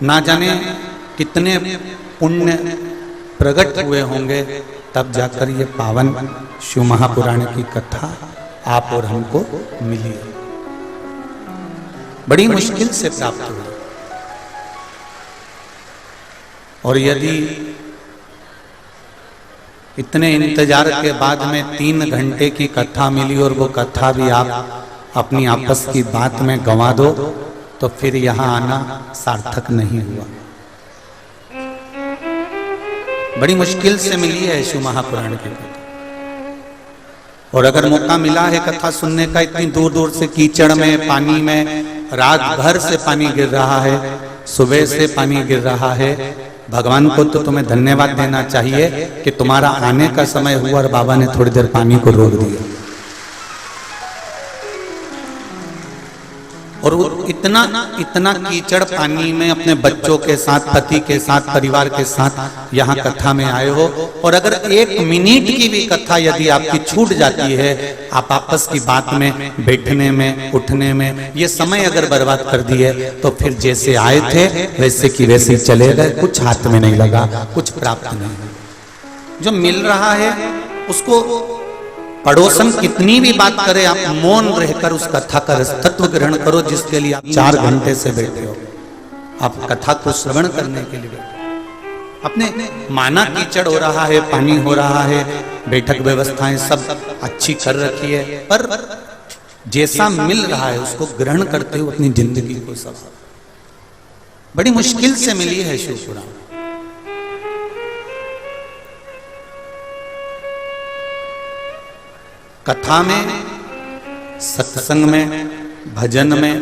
ना जाने कितने पुण्य प्रकट हुए होंगे, तब जाकर ये पावन शिव महापुराण की कथा आप और हमको मिली। बड़ी मुश्किल से प्राप्त हुई। और यदि इतने इंतजार के बाद में 3 घंटे की कथा मिली और वो कथा भी आप अपनी आपस की बात में गंवा दो, तो फिर यहां आना सार्थक नहीं हुआ। बड़ी मुश्किल से मिली है शिव महापुराण की कथा। और अगर मौका मिला है कथा सुनने का, इतनी दूर दूर से कीचड़ में, पानी में, रात भर से पानी गिर रहा है, सुबह से पानी गिर रहा है, भगवान को तो तुम्हें धन्यवाद देना चाहिए कि तुम्हारा आने का समय हुआ और बाबा ने थोड़ी देर पानी को रोक दिया। और इतना कीचड़ पानी में अपने बच्चों के साथ, पति के साथ, परिवार के साथ यहाँ कथा में आए हो, और अगर 1 मिनट की भी कथा यदि आपकी छूट जाती है, आप आपस की बात में, बैठने में, उठने में ये समय अगर बर्बाद कर दिए, तो फिर जैसे आए थे वैसे की वैसे ही चले गए। कुछ हाथ में नहीं लगा, कुछ प्राप्त नहीं। जो मिल रहा है उसको पड़ोसन कितनी भी बात करे, आप मौन रहकर उस कथा का तत्व ग्रहण करो, जिसके लिए आप 4 घंटे से बैठे हो। आप कथा को श्रवण करने के लिए बैठे। अपने माना कीचड़ हो रहा है, पानी हो रहा है, बैठक व्यवस्थाएं सब अच्छी कर रखी है, पर जैसा मिल रहा है उसको ग्रहण करते हुए अपनी जिंदगी को सब बड़ी मुश्किल से मिली है शिव पुराण। कथा में, सत्संग में, भजन में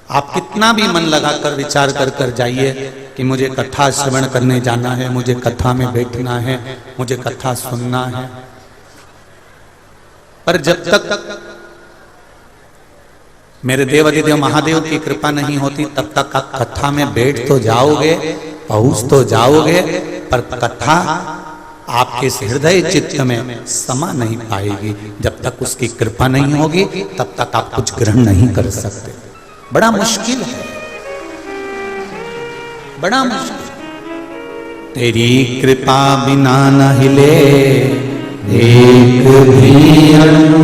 आप कितना भी मन लगाकर विचार कर जाइए कि मुझे कथा श्रवण करने जाना है, मुझे कथा में बैठना है, मुझे कथा सुनना है, पर जब तक मेरे देवाधिदेव महादेव की कृपा नहीं होती, तब तक आप कथा में बैठ तो जाओगे, पहुंच तो जाओगे, पर कथा आपके हृदय चित्त में समा नहीं पाएगी। जब तक उसकी कृपा नहीं होगी, तब तक आप कुछ ग्रहण नहीं कर सकते। बड़ा मुश्किल है, बड़ा मुश्किल। तेरी कृपा बिना न हिले एक भी अणु,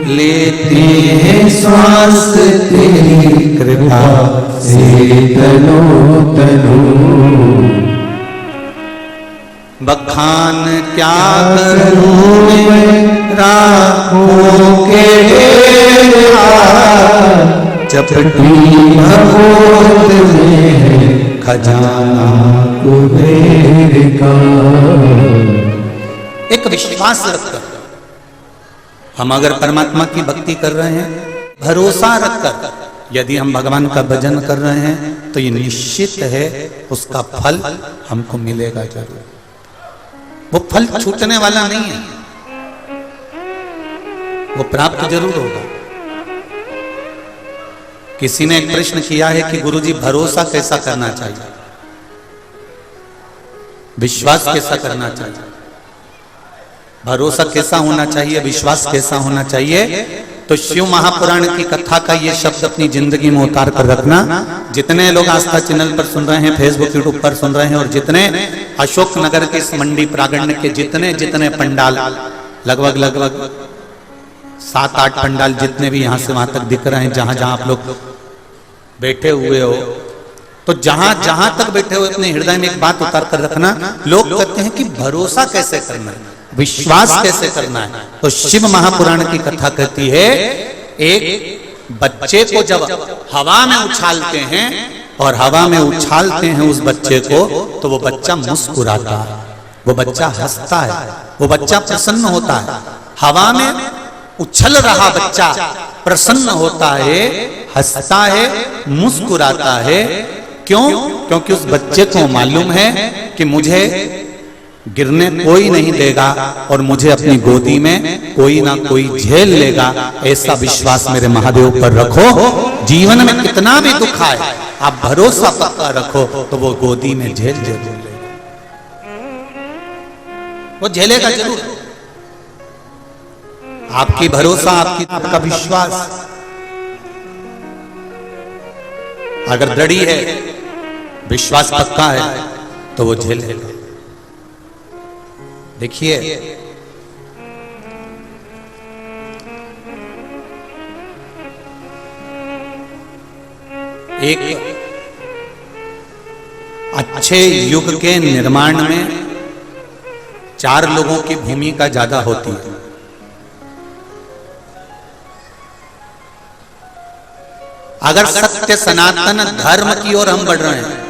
लेते हैं श्वास तेरी कृपा से तनो तनु। बखान क्या करूं मैं राखों के ढेर, चपटी भगोत में खजाना कुबेर का। एक विश्वास रखकर हम अगर परमात्मा की भक्ति कर रहे हैं, भरोसा रखकर यदि हम भगवान का भजन कर रहे हैं, तो ये निश्चित है उसका फल हमको मिलेगा जरूर। वो फल छूटने वाला नहीं है, वो प्राप्त जरूर होगा। किसी ने एक प्रश्न किया है कि गुरुजी भरोसा कैसा करना चाहिए, विश्वास कैसा करना चाहिए, भरोसा कैसा होना चाहिए, विश्वास कैसा होना चाहिए? तो शिव महापुराण की कथा का ये शब्द अपनी जिंदगी में उतार कर रखना। जितने लोग आस्था चैनल पर सुन रहे हैं, फेसबुक यूट्यूब पर सुन रहे हैं, और जितने अशोक नगर के इस मंडी प्रांगण के जितने पंडाल, लगभग 7-8 पंडाल जितने भी यहां से वहां तक दिख रहे हैं, जहां जहां आप लोग बैठे हुए हो, तो जहां तक बैठे हुए अपने हृदय में एक बात उतार कर रखना। लोग कहते हैं कि भरोसा कैसे करना है, विश्वास कैसे करना है? तो शिव महापुराण की कथा कहती है, एक बच्चे को जब हवा में उछालते हैं और हवा में उछालते हैं उस बच्चे को, तो वो बच्चा मुस्कुराता है, वो बच्चा हंसता है, वो बच्चा प्रसन्न होता है। हवा में उछल रहा बच्चा प्रसन्न होता है, हंसता है, मुस्कुराता है। क्यों? क्योंकि उस बच्चे को मालूम है कि मुझे गिरने कोई नहीं देगा और मुझे अपनी गोदी में कोई ना कोई झेल लेगा। ऐसा विश्वास मेरे महादेव पर रखो। जीवन में कितना भी दुख आए, आप भरोसा पक्का रखो तो वो गोदी में झेल जरूर लेगा, वो झेलेगा जरूर। आपकी भरोसा, आपका विश्वास अगर दृढ़ है विश्वास पक्का है तो वो झेल लेगा। देखिए एक अच्छे युग के निर्माण में 4 लोगों की भूमिका ज्यादा होती है। अगर सत्य सनातन धर्म की ओर हम बढ़ रहे हैं,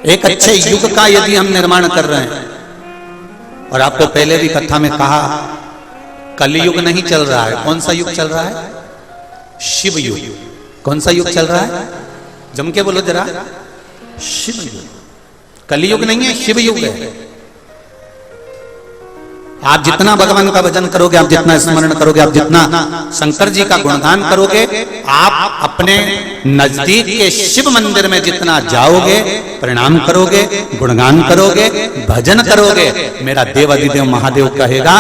एक अच्छे युग का यदि हम निर्माण कर रहे हैं, और आपको पहले भी कथा में कहा कलयुग नहीं चल रहा है। कौन सा युग चल रहा है? शिव युग। कौन सा युग चल रहा है? जम के बोलो जरा। शिव युग। कलयुग नहीं है, शिव युग है। आप जितना भगवान का भजन करोगे, आप जितना स्मरण करोगे, आप जितना शंकर जी का गुणगान करोगे, आप अपने नजदीक के शिव मंदिर में जितना जाओगे, प्रणाम करोगे, गुणगान करोगे, भजन करोगे, मेरा देव अधिदेव महादेव कहेगा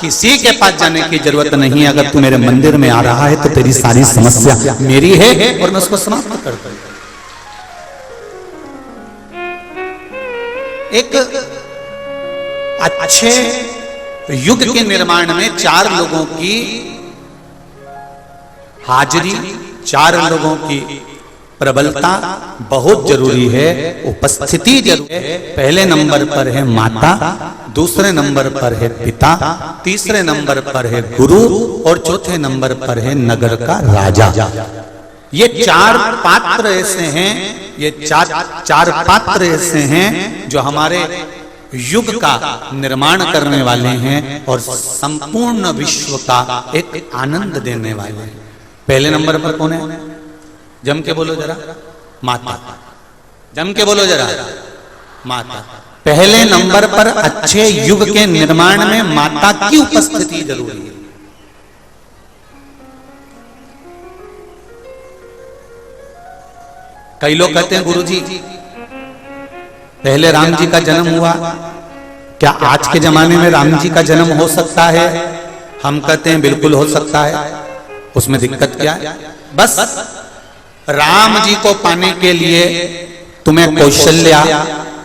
किसी के पास जाने की जरूरत नहीं है। अगर तू मेरे मंदिर में आ रहा है तो तेरी सारी समस्या मेरी है और मैं उसको समाप्त कर दूंगा। एक अच्छे युग के निर्माण में 4 लोगों की हाजिरी, 4 लोगों की प्रबलता बहुत जरूरी है, उपस्थिति जरूरी है। पहले नंबर पर है माता, दूसरे नंबर पर है पिता, तीसरे नंबर पर है गुरु और चौथे नंबर पर है नगर का राजा। ये 4 पात्र ऐसे हैं, ये चार पात्र ऐसे हैं जो हमारे युग का निर्माण करने वाले हैं और संपूर्ण विश्व का एक आनंद देने वाले हैं। पहले नंबर पर कौन है? जम के बोलो जरा। माता। जम के बोलो जरा। माता। पहले नंबर पर अच्छे युग के निर्माण में माता की उपस्थिति जरूरी है। कई लोग कहते हैं गुरुजी पहले राम जी का जन्म हुआ, क्या आज के जमाने में राम जी का जन्म हो सकता है? हम कहते हैं बिल्कुल हो सकता है। उसमें दिक्कत क्या है? बस राम जी को पाने के लिए तुम्हें कौशल्या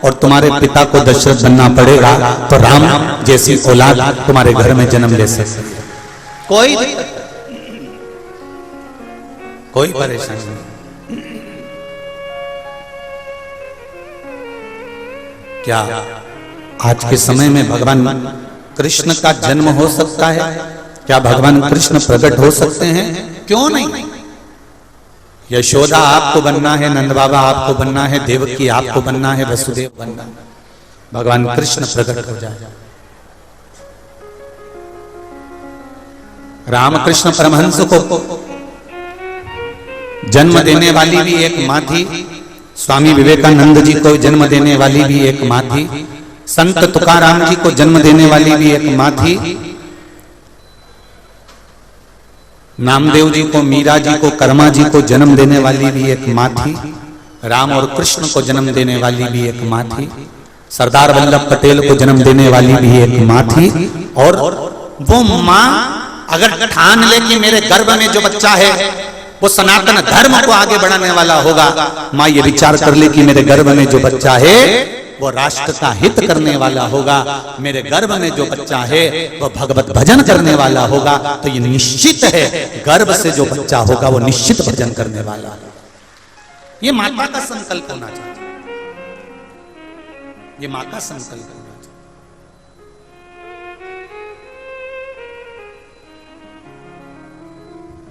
और तुम्हारे पिता को दशरथ बनना पड़ेगा, तो राम जैसी औलाद तुम्हारे घर में जन्म ले सकती है। कोई परेशानी नहीं। क्या आज के समय में भगवान कृष्ण का जन्म हो सकता है? क्या भगवान कृष्ण प्रकट हो सकते हैं? क्यों नहीं? यशोदा आपको बनना है, नंद बाबा आपको बनना है, देवकी आपको बनना है, वसुदेव बनना है, भगवान कृष्ण प्रकट हो जाए। रामकृष्ण परमहंस को जन्म देने वाली भी एक मां थी, स्वामी विवेकानंद जी को जन्म देने वाली भी एक मां थी, संत तुकाराम जी को जन्म देने वाली भी एक मां थी, नामदेव जी को, मीरा जी को, कर्मा जी को जन्म देने वाली भी एक मां थी, राम और कृष्ण को जन्म देने वाली भी एक मां थी, सरदार वल्लभ पटेल को जन्म देने वाली भी एक मां थी। और वो मां अगर ठान ले कि मेरे गर्भ में जो बच्चा है वो सनातन धर्म को आगे बढ़ाने वाला होगा, मां ये विचार कर ले कि मेरे गर्भ में जो बच्चा है वो राष्ट्र का हित करने वाला होगा, मेरे गर्भ में जो बच्चा है वो भगवत भजन करने वाला होगा, तो ये निश्चित है गर्भ से जो बच्चा होगा वो निश्चित भजन करने वाला है। ये माता का संकल्प होना चाहिए, ये मां का संकल्प होना चाहिए।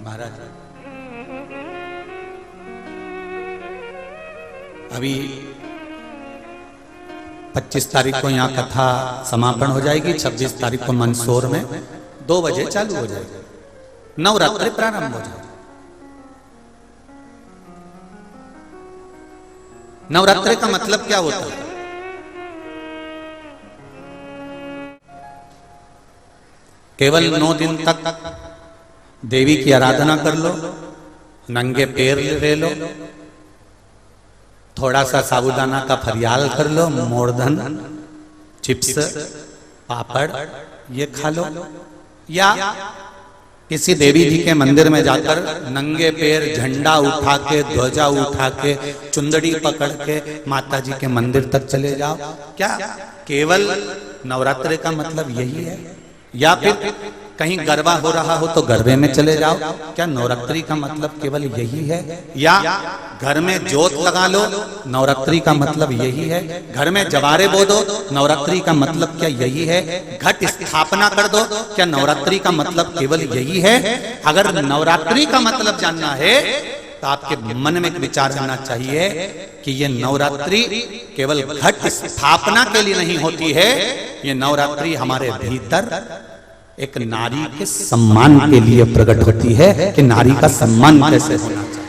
महाराज अभी 25 तारीख को यहाँ कथा समापन हो जाएगी, 26 तारीख को मंदसौर में 2 बजे चालू हो जाएगी, नवरात्रि प्रारंभ हो जाएगी। नवरात्रि का मतलब क्या होता है? केवल 9 दिन तक देवी की आराधना कर लो, नंगे पैर ले लो, थोड़ा सा साबूदाना का फरियाल कर लो, मोरधन, चिप्स, पापड़ ये खा लो, या किसी देवी जी के मंदिर में जाकर नंगे पैर झंडा उठा के, ध्वजा उठा के, चुंदड़ी पकड़ के माता जी के मंदिर तक चले जाओ, क्या केवल नवरात्रि का मतलब यही है? या फिर कहीं गरबा हो रहा हो तो गरबे में चले जाओ, क्या नवरात्रि का मतलब केवल यही है? या घर में जोत लगा लो, नवरात्रि का मतलब यही है? घर में जवारे बो दो, नवरात्रि का मतलब क्या यही है? घट स्थापना कर दो, क्या नवरात्रि का मतलब केवल यही है? अगर नवरात्रि का मतलब जानना है तो आपके मन में एक विचार आना चाहिए कि ये नवरात्रि केवल घट स्थापना के लिए नहीं होती है, ये नवरात्रि हमारे भीतर एक नारी के सम्मान के लिए प्रकट होती है कि नारी का सम्मान कैसे होना चाहिए।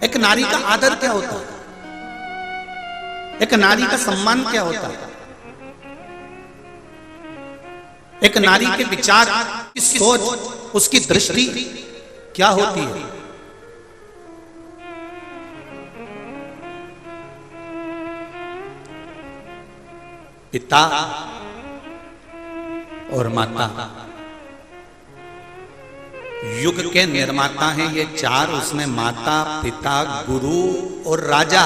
एक नारी का आदर क्या होता है? एक नारी का सम्मान क्या होता है? एक नारी के विचार, सोच, उसकी दृष्टि क्या होती है? पिता और माता युग के निर्माता हैं ये चार, उसमें माता, पिता, गुरु और राजा।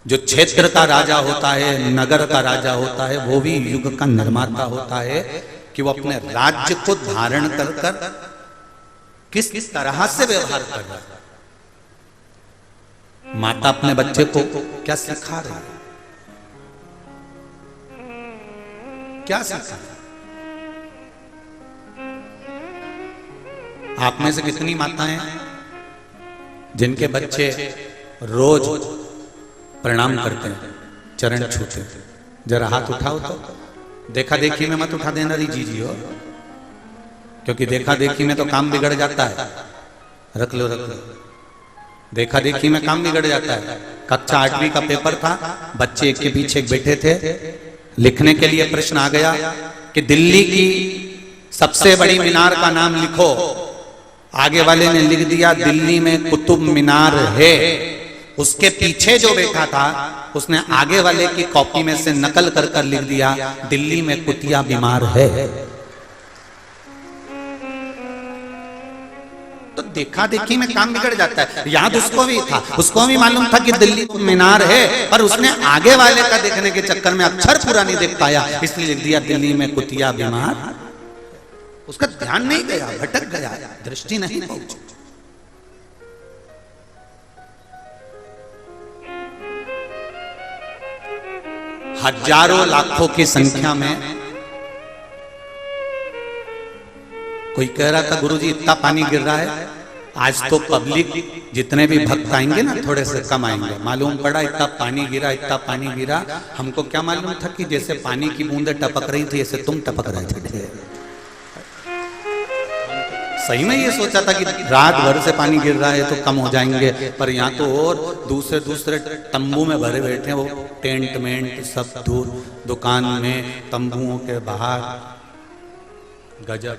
जो क्षेत्र का राजा होता है, नगर का राजा होता है, वो भी युग का निर्माता होता है कि वो अपने राज्य को धारण कर कर किस तरह से व्यवहार कर रहा है। माता अपने बच्चे को क्या सिखा रही है? क्या सिखा रही है? आप में से कितनी माताएं जिनके बच्चे रोज प्रणाम करते हैं, चरण छूते हैं? जरा हाथ उठाओ तो। देखा देखी में मत उठा देना जी हो, क्योंकि देखा देखी में तो काम बिगड़ जाता है। रख लो रख लो, देखा देखी में काम बिगड़ जाता है। कक्षा 8वीं का पेपर था, बच्चे एक के पीछे एक बैठे थे, लिखने के लिए प्रश्न आ गया कि दिल्ली की सबसे बड़ी मीनार का नाम लिखो। आगे वाले ने लिख दिया दिल्ली में कुतुब मीनार है। उसके पीछे जो बैठा था उसने आगे वाले की कॉपी में से नकल कर कर लिख दिया दिल्ली में कुतिया बीमार है। तो देखा देखी में काम बिगड़ जाता है। याद उसको भी था, उसको भी मालूम था कि दिल्ली मीनार है, पर उसने आगे वाले का देखने के चक्कर में अक्षर पूरा नहीं देख पाया, इसलिए लिख दिया दिल्ली में कुतिया बीमार। उसका ध्यान नहीं गया, भटक गया, दृष्टि नहीं पहुंची। हजारों लाखों की संख्या में कोई कह रहा था गुरुजी इतना पानी गिर रहा है, आज तो पब्लिक जितने भी भक्त आएंगे ना थोड़े से कम आएंगे। मालूम पड़ा इतना पानी गिरा, इतना पानी गिरा। हमको क्या मालूम था कि जैसे पानी की बूंदें टपक रही थी ऐसे तुम टपक रहे थे। सही में ये सोचा था कि रात भर से पानी गिर रहा है तो कम हो जाएंगे, पर यहाँ तो और दूसरे दूसरे तंबू में भरे बैठे, वो टेंट मेंट सब दूर, दुकान में, तंबुओं के बाहर। गजब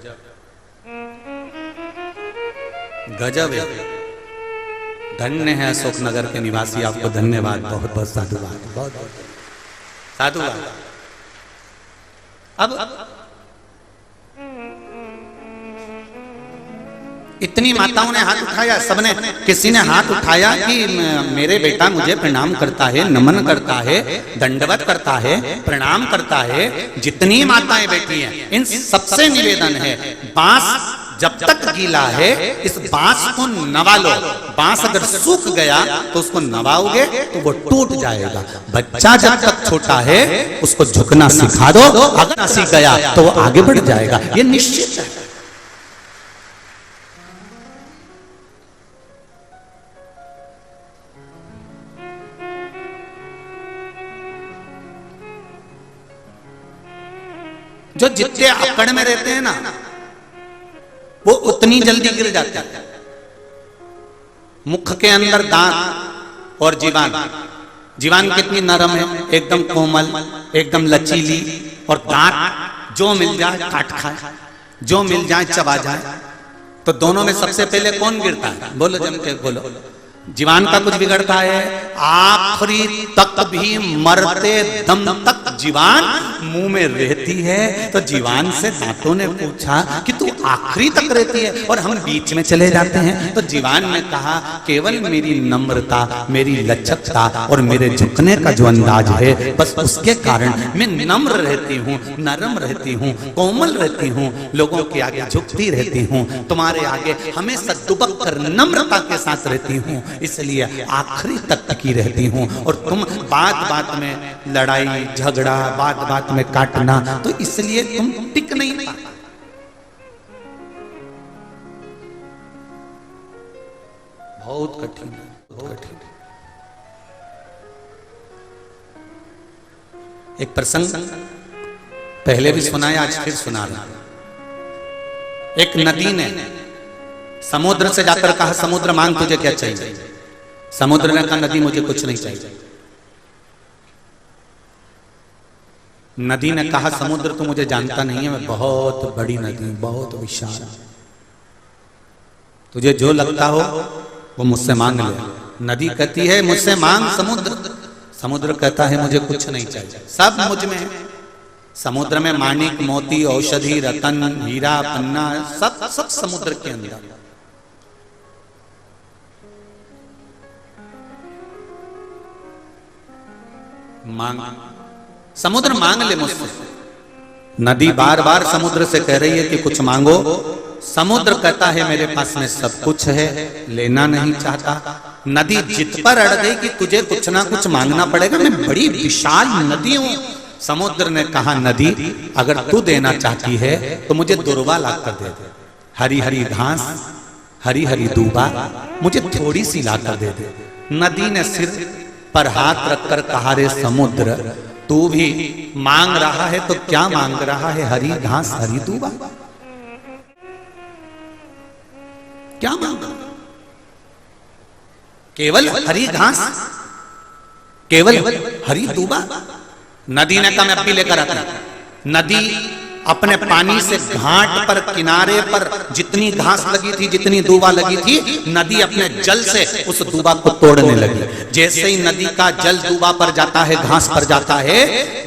गजब है। धन्य है अशोकनगर के निवासी, आपको धन्यवाद, बहुत बहुत साधुवाद, बहुत बहुत साधुवाद। अब इतनी माताओं ने हाथ उठाया, सबने, किसी ने हाथ उठाया कि मेरे बेटा मुझे प्रणाम करता है, नमन करता है, दंडवत करता है, प्रणाम करता है। जितनी माताएं बैठी हैं इन सबसे निवेदन है, बांस जब तक गीला है इस बांस को नवा लो। बांस अगर सूख गया तो उसको नवाओगे तो वो टूट जाएगा। बच्चा जब तक छोटा है उसको झुकना सिखा दो, अगर सीख गया तो वो आगे बढ़ जाएगा, ये निश्चित है। जो जितने अकड़ में रहते हैं ना वो उतनी जल्दी गिर जाते हैं। मुख के अंदर दांत और जीवान, जीवान कितनी नरम है, एकदम कोमल, एकदम लचीली, और दांत जो मिल जाए काट खाए, जो मिल जाए चबा जाए। तो दोनों में सबसे पहले कौन गिरता है? बोलो जम के बोलो। जीवान का कुछ बिगड़ता है, आखिरी तक भी मरते दम तक जीवान मुंह में रहती है। तो जीवान से दांतों ने पूछा कि तू आखिरी तक रहती है और हम बीच में चले जाते हैं। तो जीवान ने कहा केवल मेरी नम्रता, मेरी लचकता और मेरे झुकने का जो अंदाज है, बस उसके कारण मैं नम्र रहती हूँ, नरम रहती हूँ, कोमल रहती हूँ, लोगों के आगे झुकती रहती हूँ, तुम्हारे आगे हमेशा दुबक कर नम्रता के साथ रहती हूँ, इसलिए आखिरी तक टिकी रहती हूँ। और तुम बात बात में लड़ाई झगड़ा, बात बात में काटना, तो इसलिए तुम टिक नहीं पाते। बहुत कठिन है, बहुत कठिन है। एक प्रसंग पहले भी सुनाया, आज फिर सुना रहा। एक नदी ने समुद्र से जाकर कहा, समुद्र मांग तुझे क्या चाहिए? समुद्र ने कहा, नदी मुझे कुछ नहीं चाहिए। नदी ने कहा, समुद्र तो मुझे जानता नहीं है, मैं बहुत बड़ी नदी हूं, बहुत विशाल, तुझे जो लगता हो वो मुझसे मांग ले। नदी कहती है मुझसे मांग समुद्र। समुद्र कहता है मुझे कुछ नहीं चाहिए, सब मुझ में है। समुद्र में माणिक मोती औषधि रतन हीरा पन्ना सब सब समुद्र के अंदर। मांग, समुद्र मांग ले मुझसे। नदी बार बार समुद्र से कह रही है कि कुछ मांगो। समुद्र कहता है मेरे पास में सब कुछ है, लेना नहीं चाहता। नदी जित पर अड़ गई कि तुझे कुछ ना कुछ मांगना पड़ेगा, मैं बड़ी विशाल नदी हूं। समुद्र ने कहा, नदी अगर तू देना चाहती है तो मुझे दुर्वा ला कर दे दे, हरी हरी घास, हरी हरी दूबा मुझे थोड़ी सी ला कर दे दे। नदी ने सिर पर हाथ रखकर कहा, रे समुद्र तू भी मांग रहा है तो क्या मांग रहा है? हरी घास हरी दूबा, क्या मांग? केवल हरी घास, केवल हरी दूबा। नदी ने कहा, मैं अब भी लेकर आता। नदी अपने पानी से घाट पर किनारे पर जितनी घास लगी थी, जितनी दूबा लगी थी, नदी अपने जल से उस दूबा को तोड़ने लगी। जैसे ही नदी का जल दूबा पर जाता है, घास पर जाता है,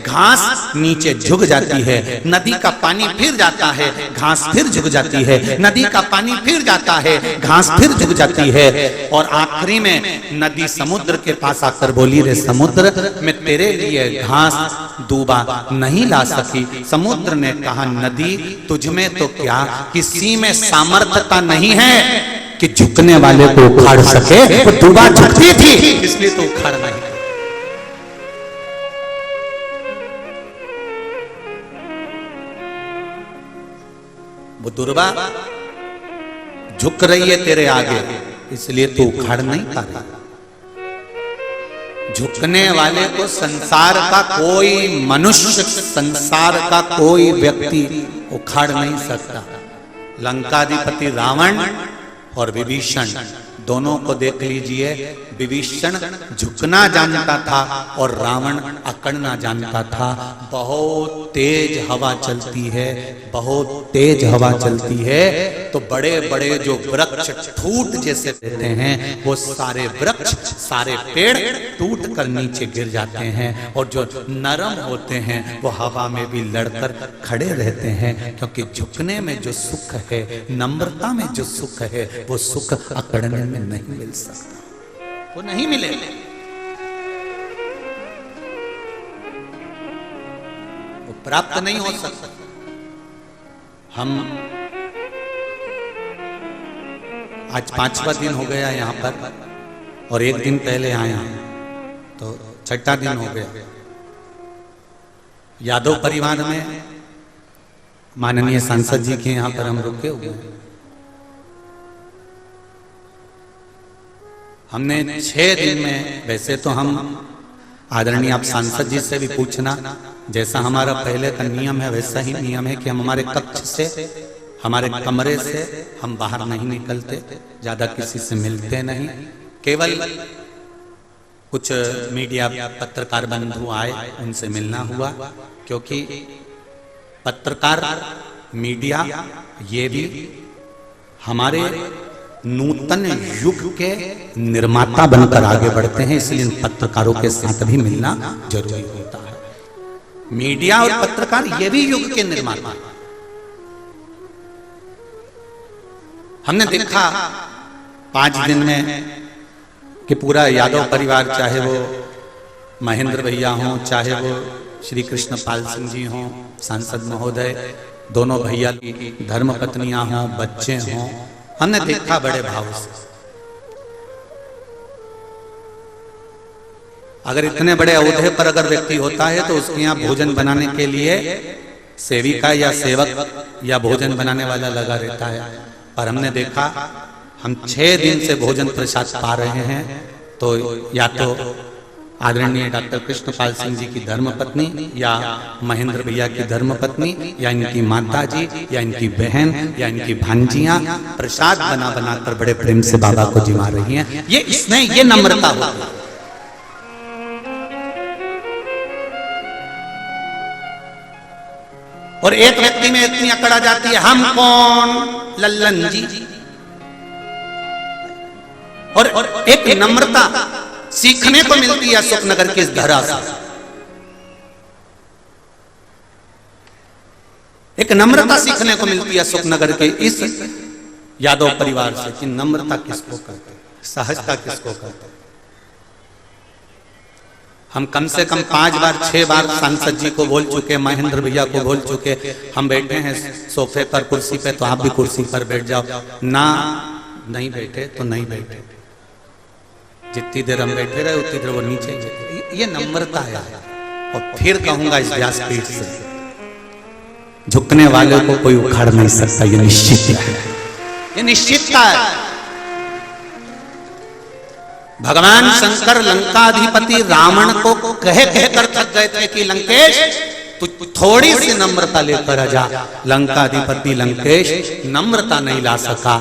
घास नीचे झुक जाती है। नदी का पानी फिर जाता है, घास फिर झुक जाती है। नदी का पानी फिर जाता है, घास फिर झुक जाती है। और आखिरी में नदी समुद्र के पास आकर बोली, रे समुद्र मैं तेरे लिए घास दूबा नहीं ला सकी। समुद्र ने कहा, नदी तुझमें तो क्या किसी में सामर्थ्यता नहीं है कि झुकने वाले को उखाड़ सके। वो दूबा झुकती थी इसलिए तो उखाड़ नहीं। वो दुर्बा झुक रही है तेरे आगे, इसलिए तो उखाड़ नहीं पा रही। झुकने वाले को संसार का कोई मनुष्य, संसार का कोई व्यक्ति उखाड़ नहीं सकता। लंकाधिपति रावण और विभीषण दोनों को देख लीजिए। विभीषण झुकना जानता था और रावण अकड़ना जानता था। बहुत तेज हवा चलती है, बहुत तेज हवा चलती है, तो बड़े बड़े जो वृक्ष ठूट जैसे रहते हैं, वो सारे वृक्ष, सारे पेड़ टूट कर नीचे गिर जाते हैं। और जो नरम होते हैं वो हवा में भी लड़कर खड़े रहते हैं, क्योंकि झुकने में जो सुख है, नम्रता में जो सुख है, वो सुख अकड़ने में नहीं मिल सकता, वो नहीं मिलेगा। वो प्राप्त नहीं हो सकता। हम आज 5वां दिन हो गया यहाँ पर, और एक दिन पहले आए तो 6ठा दिन हो गया। यादव परिवार में माननीय सांसद जी के यहाँ पर हम रुके हुए हैं। हमने 6 दिन में, वैसे तो हम आदरणीय आप सांसद जी से भी पूछना, जैसा हमारा पहले का नियम है वैसा ही नियम है कि हम हमारे कक्ष से, हमारे कमरे से हम बाहर नहीं निकलते, ज्यादा किसी से मिलते नहीं। केवल कुछ मीडिया पत्रकार बंधु आए, उनसे मिलना हुआ, क्योंकि पत्रकार मीडिया ये भी हमारे नूतन युग के निर्माता बनकर आगे बढ़ते हैं, इसलिए इन पत्रकारों के साथ भी मिलना जरूरी होता है। मीडिया और पत्रकार ये भी युग के निर्माता। हमने देखा 5 दिन में कि पूरा यादव परिवार, चाहे वो महेंद्र भैया हों, चाहे वो श्री कृष्ण पाल सिंह जी हों, सांसद महोदय, दोनों भैया की धर्म पत्नियां हों, बच्चे हों, हमने देखा बड़े भाव से। अगर इतने बड़े औहदे पर अगर व्यक्ति होता है तो उसके यहाँ भोजन बनाने के लिए सेविका या सेवक या भोजन बनाने वाला लगा रहता है। पर हमने देखा हम 6 दिन से भोजन प्रसाद पा रहे हैं, तो या तो आदरणीय डॉक्टर कृष्णपाल सिंह जी की धर्मपत्नी या महेंद्र भैया की धर्मपत्नी या इनकी माता जी या इनकी बहन या इनकी भांजियां प्रसाद बना बनाकर बड़े प्रेम से बाबा को जिमा रही हैं। ये इसमें ये नम्रता होती है। और एक व्यक्ति में इतनी अकड़ आ जाती है, हम कौन, लल्लन जी। और एक नम्रता सीखने को मिलती है अशोकनगर की इस धरा से। एक नम्रता सीखने को मिलती है अशोकनगर के इस यादव परिवार से कि नम्रता किसको कहते हैं, सहजता किसको कहते हैं। हम कम से कम 5 बार 6 बार सांसद जी को बोल चुके, महेंद्र भैया को बोल चुके, हम बैठे हैं सोफे पर, कुर्सी पे, तो आप भी कुर्सी पर बैठ जाओ ना। नहीं बैठे तो नहीं बैठे, जितनी देर हम बैठे रहे उतनी देर वो नीचे। ये नम्रता है। और फिर कहूंगा इस व्यासपीठ से, झुकने वाले को कोई उखाड़ नहीं सकता, ये निश्चित है, ये निश्चितता है। भगवान शंकर लंकाधिपति रावण को कह कहकर थक गए थे कि लंकेश तू थोड़ी सी नम्रता लेकर आ जा। लंकाधिपति लंकेश नम्रता नहीं ला सका,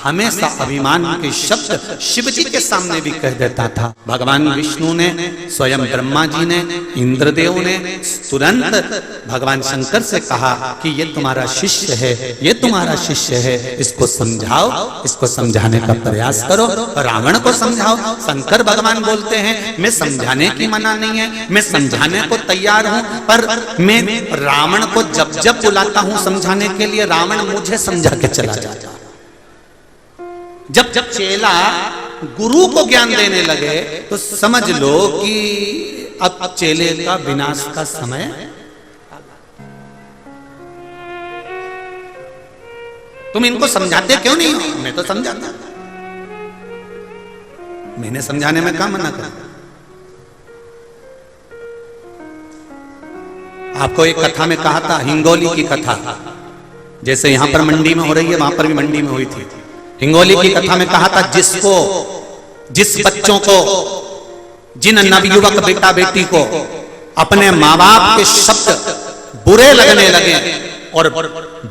हमेशा अभिमान के शब्द शिव जी के सामने भी कह देता था। भगवान विष्णु ने, स्वयं ब्रह्मा जी ने, इंद्रदेव ने तुरंत भगवान शंकर से कहा कि ये तुम्हारा शिष्य है, ये तुम्हारा शिष्य है, इसको समझाओ, इसको समझाने का प्रयास करो। रावण को समझाओ। शंकर भगवान बोलते हैं मैं समझाने की मना नहीं है, मैं समझाने को तैयार हूं, पर मैं रावण को जब जब बुलाता हूं समझाने के लिए, रावण मुझे समझा के चला जाता। जब जब चेला गुरु को ज्ञान देने लगे तो समझ लो कि अब चेले का विनाश का समय। तुम इनको समझाते क्यों नहीं हो? मैं तो समझाता, मैंने समझाने में क्या मना कर। आपको एक कथा में कहा था, हिंगोली की कथा, जैसे यहां पर मंडी में हो रही है, वहां पर भी मंडी में हुई थी। हिंगोली की कथा में कहा था, जिस बच्चों को, जिन नवयुवक बेटा बेटी को अपने माँ बाप के शब्द बुरे लगने लगे और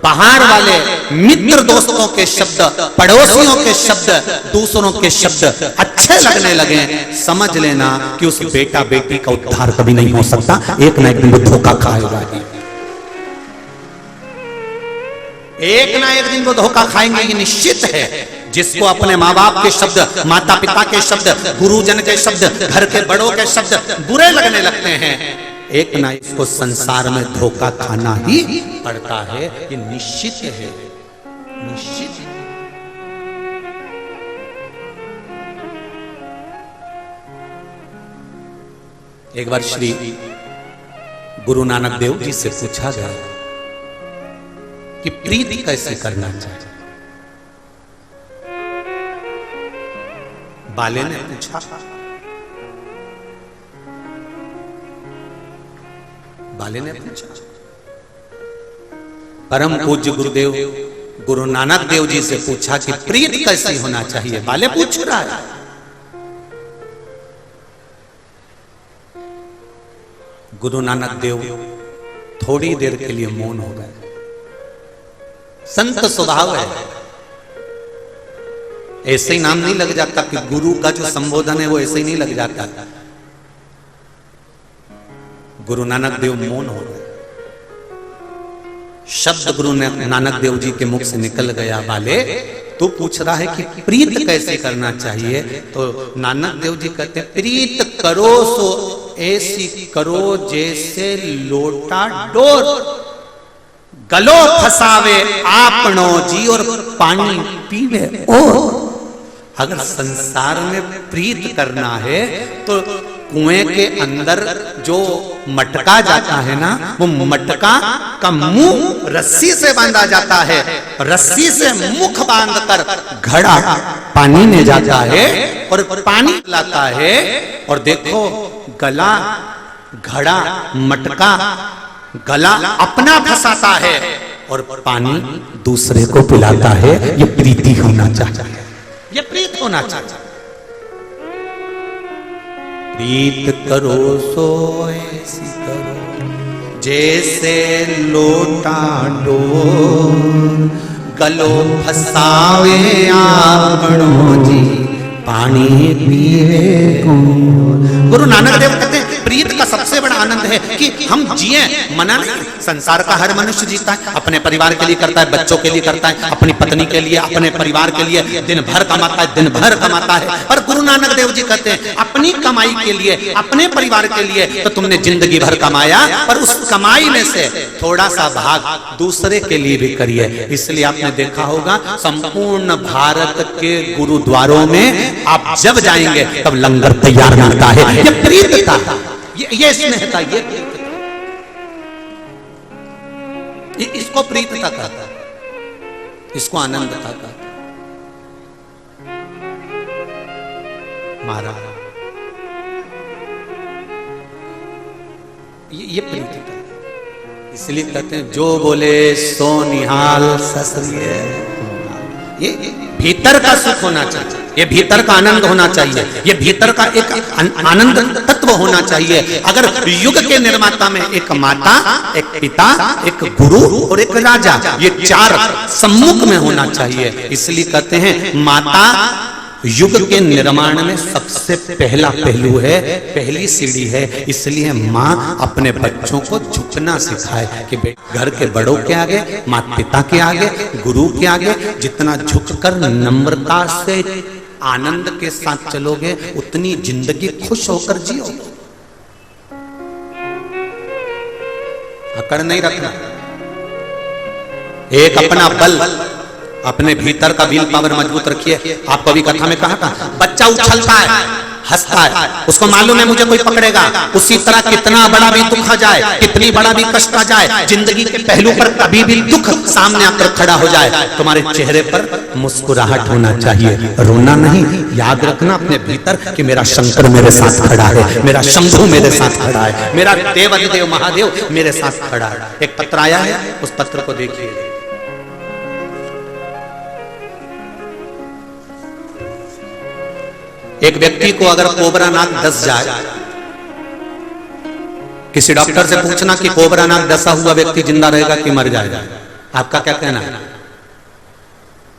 बाहर वाले मित्र दोस्तों के शब्द, पड़ोसियों के शब्द, दूसरों के शब्द अच्छे लगने लगे, समझ लेना कि उस बेटा बेटी का उद्धार कभी नहीं हो सकता, एक ना एक दिन वो धोखा खाएगा। एक ना एक दिन वो धोखा खाएंगे, ये निश्चित है। जिसको अपने माँ बाप के शब्द, माता पिता के शब्द, गुरुजन के शब्द, घर के बड़ों के शब्द बुरे लगने लगते हैं, एक ना इसको संसार में धोखा खाना ही पड़ता है। ये निश्चित है, निश्चित है। एक बार श्री गुरु नानक देव जी से पूछा गया कि प्रीति कैसे करना चाहिए। बाले ने पूछा, बाले ने पूछा, परम पूज्य गुरुदेव गुरु नानक देव जी से पूछा कि प्रीति कैसी होना चाहिए। बाले पूछ रहा है। गुरु नानक देव थोड़ी देर के लिए मौन हो गए। संत स्वभाव है, ऐसे ही नाम नहीं लग जाता कि गुरु का जो संबोधन है वो ऐसे ही नहीं लग जाता। गुरु नानक देव मौन हो गए। शब्द गुरु नानक देव जी के मुख से निकल गया, वाले तू पूछ रहा है कि प्रीत कैसे करना चाहिए, तो नानक देव जी कहते हैं प्रीत करो सो ऐसी करो जैसे लोटा डोर, गलो फसावे आपनो जी और पानी पीवे और। अगर संसार में प्रीत करना है तो कुएं के अंदर जो मटका जाता है ना, वो मटका का मुंह रस्सी से बांधा जाता है, रस्सी से मुख बांधकर घड़ा पानी में जाता है और पानी लाता है। और देखो गला, घड़ा, मटका, गला अपना फंसाता है और पानी दूसरे को पिलाता है। ये प्रीति होना चाहिए, ये प्रीत होना चाहिए। प्रीत करो सो ऐसी करो जैसे लोटा डोर, गलो फसावे आपनो जी पानी पिए। गुरु नानक देव कहते हैं प्रीत का सबसे बड़ा आनंद है कि हम जिए, मना नहीं। संसार का हर मनुष्य जीता है, अपने परिवार के लिए करता है, बच्चों के लिए करता है, अपनी पत्नी के लिए, अपने परिवार के लिए दिन भर कमाता है, दिन भर कमाता है। पर गुरु नानक देव जी कहते हैं अपनी कमाई के लिए, अपने परिवार के लिए तो तुमने जिंदगी भर कमाया, पर उस कमाई में से थोड़ा सा भाग दूसरे के लिए भी करिए। इसलिए आपने देखा होगा संपूर्ण भारत के गुरुद्वारों में आप जब जाएंगे तब लंगर तैयार मिलता है। ये प्रीतता, ये स्नेहता, ये इसको प्रीतता कहता, इसको आनंदता कहता। महाराज ये प्रीतता, इसलिए कहते हैं जो बोले सो निहाल ससुरिये। ये भीतर का सुख होना चाहिए, ये भीतर का आनंद होना चाहिए, ये भीतर का एक आनंद तत्व होना चाहिए। अगर युग के निर्माता में एक माता, एक पिता, एक गुरु और एक राजा, ये चार सम्मुख में होना चाहिए। इसलिए कहते हैं माता युग के निर्माण में सबसे पहला पहलू है, पहली सीढ़ी है। इसलिए माँ अपने बच्चों को झुकना सिखाए कि घर के बड़ों के आगे, माता पिता के आगे, गुरु के आगे जितना झुककर नम्रता से आनंद के साथ चलोगे उतनी जिंदगी खुश होकर जियो। अकड़ नहीं रखना, एक अपना बल, अपने भीतर का विल पावर मजबूत रखिए। आपको अभी कथा में कहा था बच्चा उछलता है, हंसता है, उसको मालूम है मुझे कोई पकड़ेगा। उसी तरह कितना बड़ा भी दुख आ जाए, कितनी बड़ा भी कष्ट आ जाए, जिंदगी के पहलू पर कभी भी दुख सामने आकर खड़ा हो जाए, तुम्हारे चेहरे पर मुस्कुराहट होना चाहिए, रोना नहीं। याद रखना अपने भीतर कि मेरा शंकर मेरे साथ खड़ा है, मेरा शंभू मेरे साथ खड़ा है, मेरा देवाधिदेव महादेव मेरे साथ खड़ा है। एक पत्र आया है, उस पत्र को देखिए। एक व्यक्ति को अगर कोबरा नाग डस जाए, किसी डॉक्टर से पूछना कि कोबरा नाग डसा हुआ व्यक्ति जिंदा रहेगा कि मर जाएगा, आपका क्या कहना है?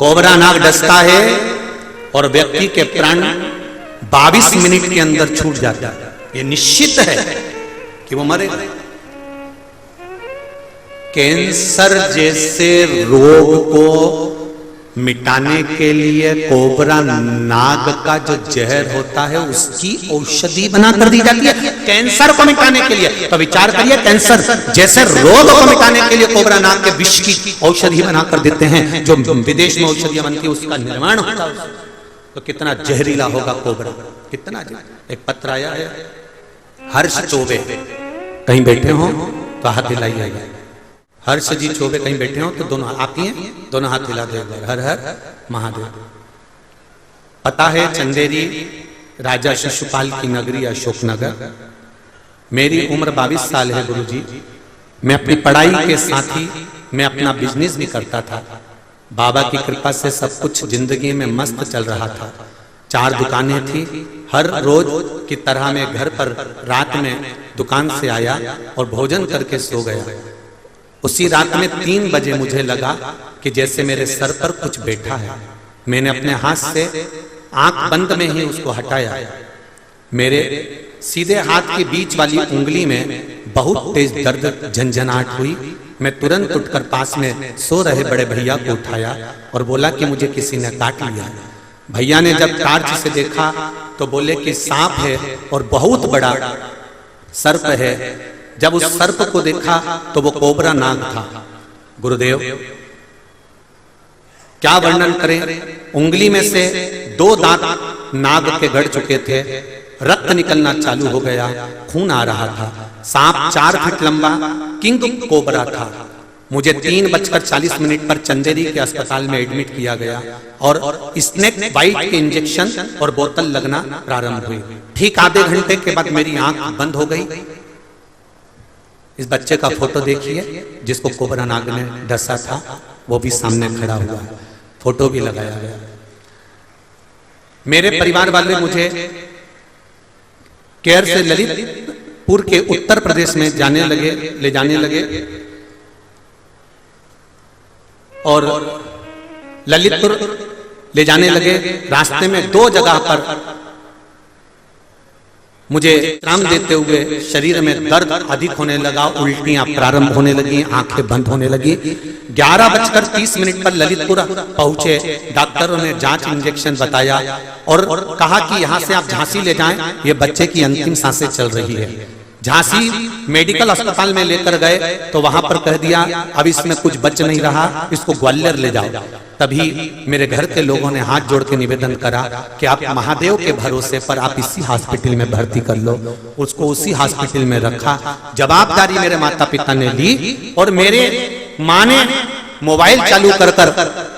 कोबरा नाग डसता है और व्यक्ति के प्राण 22 मिनट के अंदर छूट जाता है। ये निश्चित है कि वो मरेगा। कैंसर जैसे रोग को मिटाने के लिए कोबरा नाग का जो जहर होता है उसकी औषधि बना कर दी जाती है कैंसर को मिटाने के लिए। तो विचार करिए, कैंसर जैसे रोग को मिटाने के लिए कोबरा नाग के विष की औषधि बना कर देते हैं, जो विदेश में औषधियां बनती है उसका निर्माण होता है, तो कितना जहरीला होगा कोबरा, कितना। एक पत्र आया है, हर्ष चौबे कहीं बैठे हो तो हाथ हिलाइए। हर्ष जी चौबे कहीं बैठे हो तो दोनों आती हैं, दोनों हाथ हिला दे, हर हर महादेव। पता है चंदेरी राजा शिशुपाल की नगरी अशोकनगर। मेरी उम्र 22 साल है गुरुजी। मैं अपनी पढ़ाई के साथ ही मैं अपना बिजनेस भी करता था। बाबा की कृपा से सब कुछ जिंदगी में मस्त चल रहा था। 4 दुकानें थी। हर रोज की तरह मैं घर पर रात में दुकान से आया और भोजन करके सो गया। उसी रात में 3 बजे मुझे लगा कि जैसे मेरे सर पर कुछ बैठा है। मैंने अपने हाथ से आंख बंद में ही उसको हटाया। मेरे सीधे हाथ के बीच वाली उंगली में बहुत तेज दर्द झंझनाहट हुई। मैं तुरंत उठकर पास में सो रहे बड़े भैया को उठाया और बोला कि मुझे किसी ने काट लिया। भैया ने जब टार्च से देखा तो बोले कि सांप है और बहुत बड़ा सर्प है। जब उस सर्प को देखा तो वो कोबरा नाग था। गुरुदेव क्या वर्णन करें, उंगली में से 2 दांत नाग के गड़ चुके थे, रक्त निकलना चालू हो गया, खून आ रहा था। सांप 4 फीट लंबा किंग कोबरा था। मुझे 3:40 पर चंदेरी के अस्पताल में एडमिट किया गया और स्नेक बाइट के इंजेक्शन और बोतल लगना प्रारंभ हुई। ठीक आधे घंटे के बाद मेरी आंख बंद हो गई। इस बच्चे का फोटो देखिए जिसको कोबरा नाग ने डसा था, वो भी सामने खड़ा हुआ है, फोटो भी लगाया गया। मेरे परिवार वाले मुझे केयर से ललितपुर के उत्तर प्रदेश में ले जाने लगे और ललितपुर ले जाने लगे। रास्ते में 2 जगह पर मुझे विश्राम देते हुए शरीर में दर्द अधिक होने लगा, उल्टियां प्रारंभ होने लगी, आंखें बंद होने लगी। 11:30 पर ललितपुर पहुंचे। डॉक्टरों ने जांच इंजेक्शन बताया और कहा कि यहां से आप झांसी ले जाएं, ये बच्चे की अंतिम सांसें चल रही है। झांसी मेडिकल अस्पताल में लेकर गए तो वहां पर कह दिया अब इसमें कुछ बच नहीं रहा, इसको ग्वालियर ले जाओ। तभी मेरे घर के लोगों ने हाथ जोड़ के निवेदन करा कि आप महादेव के भरोसे पर आप इसी हॉस्पिटल में भर्ती कर लो। उसको उसी हॉस्पिटल में रखा। जवाबदारी मेरे माता पिता ने ली और मेरे माँ ने मोबाइल चालू कर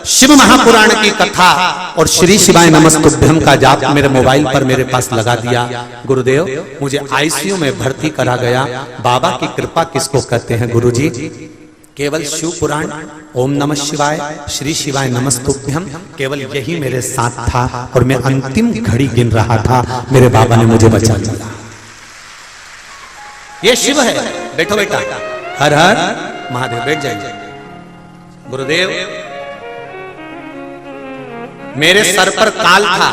शिव महापुराण की कथा और श्री शिवाय नमस्तुभ्यम का जाप मेरे मोबाइल पर मेरे पास लगा दिया। गुरुदेव मुझे आईसीयू में भर्ती करा गया। बाबा की कृपा किसको कहते हैं गुरुजी? केवल शिव पुराण, ओम नमः शिवाय, श्री शिवाय नमस्तुभ्यम, केवल यही मेरे साथ था और मैं अंतिम घड़ी गिन रहा था। मेरे बाबा ने मुझे बचा लिया। ये शिव है। बैठो बेटा। हर हर महादेव। बैठ जाइए। गुरुदेव मेरे सर पर काल था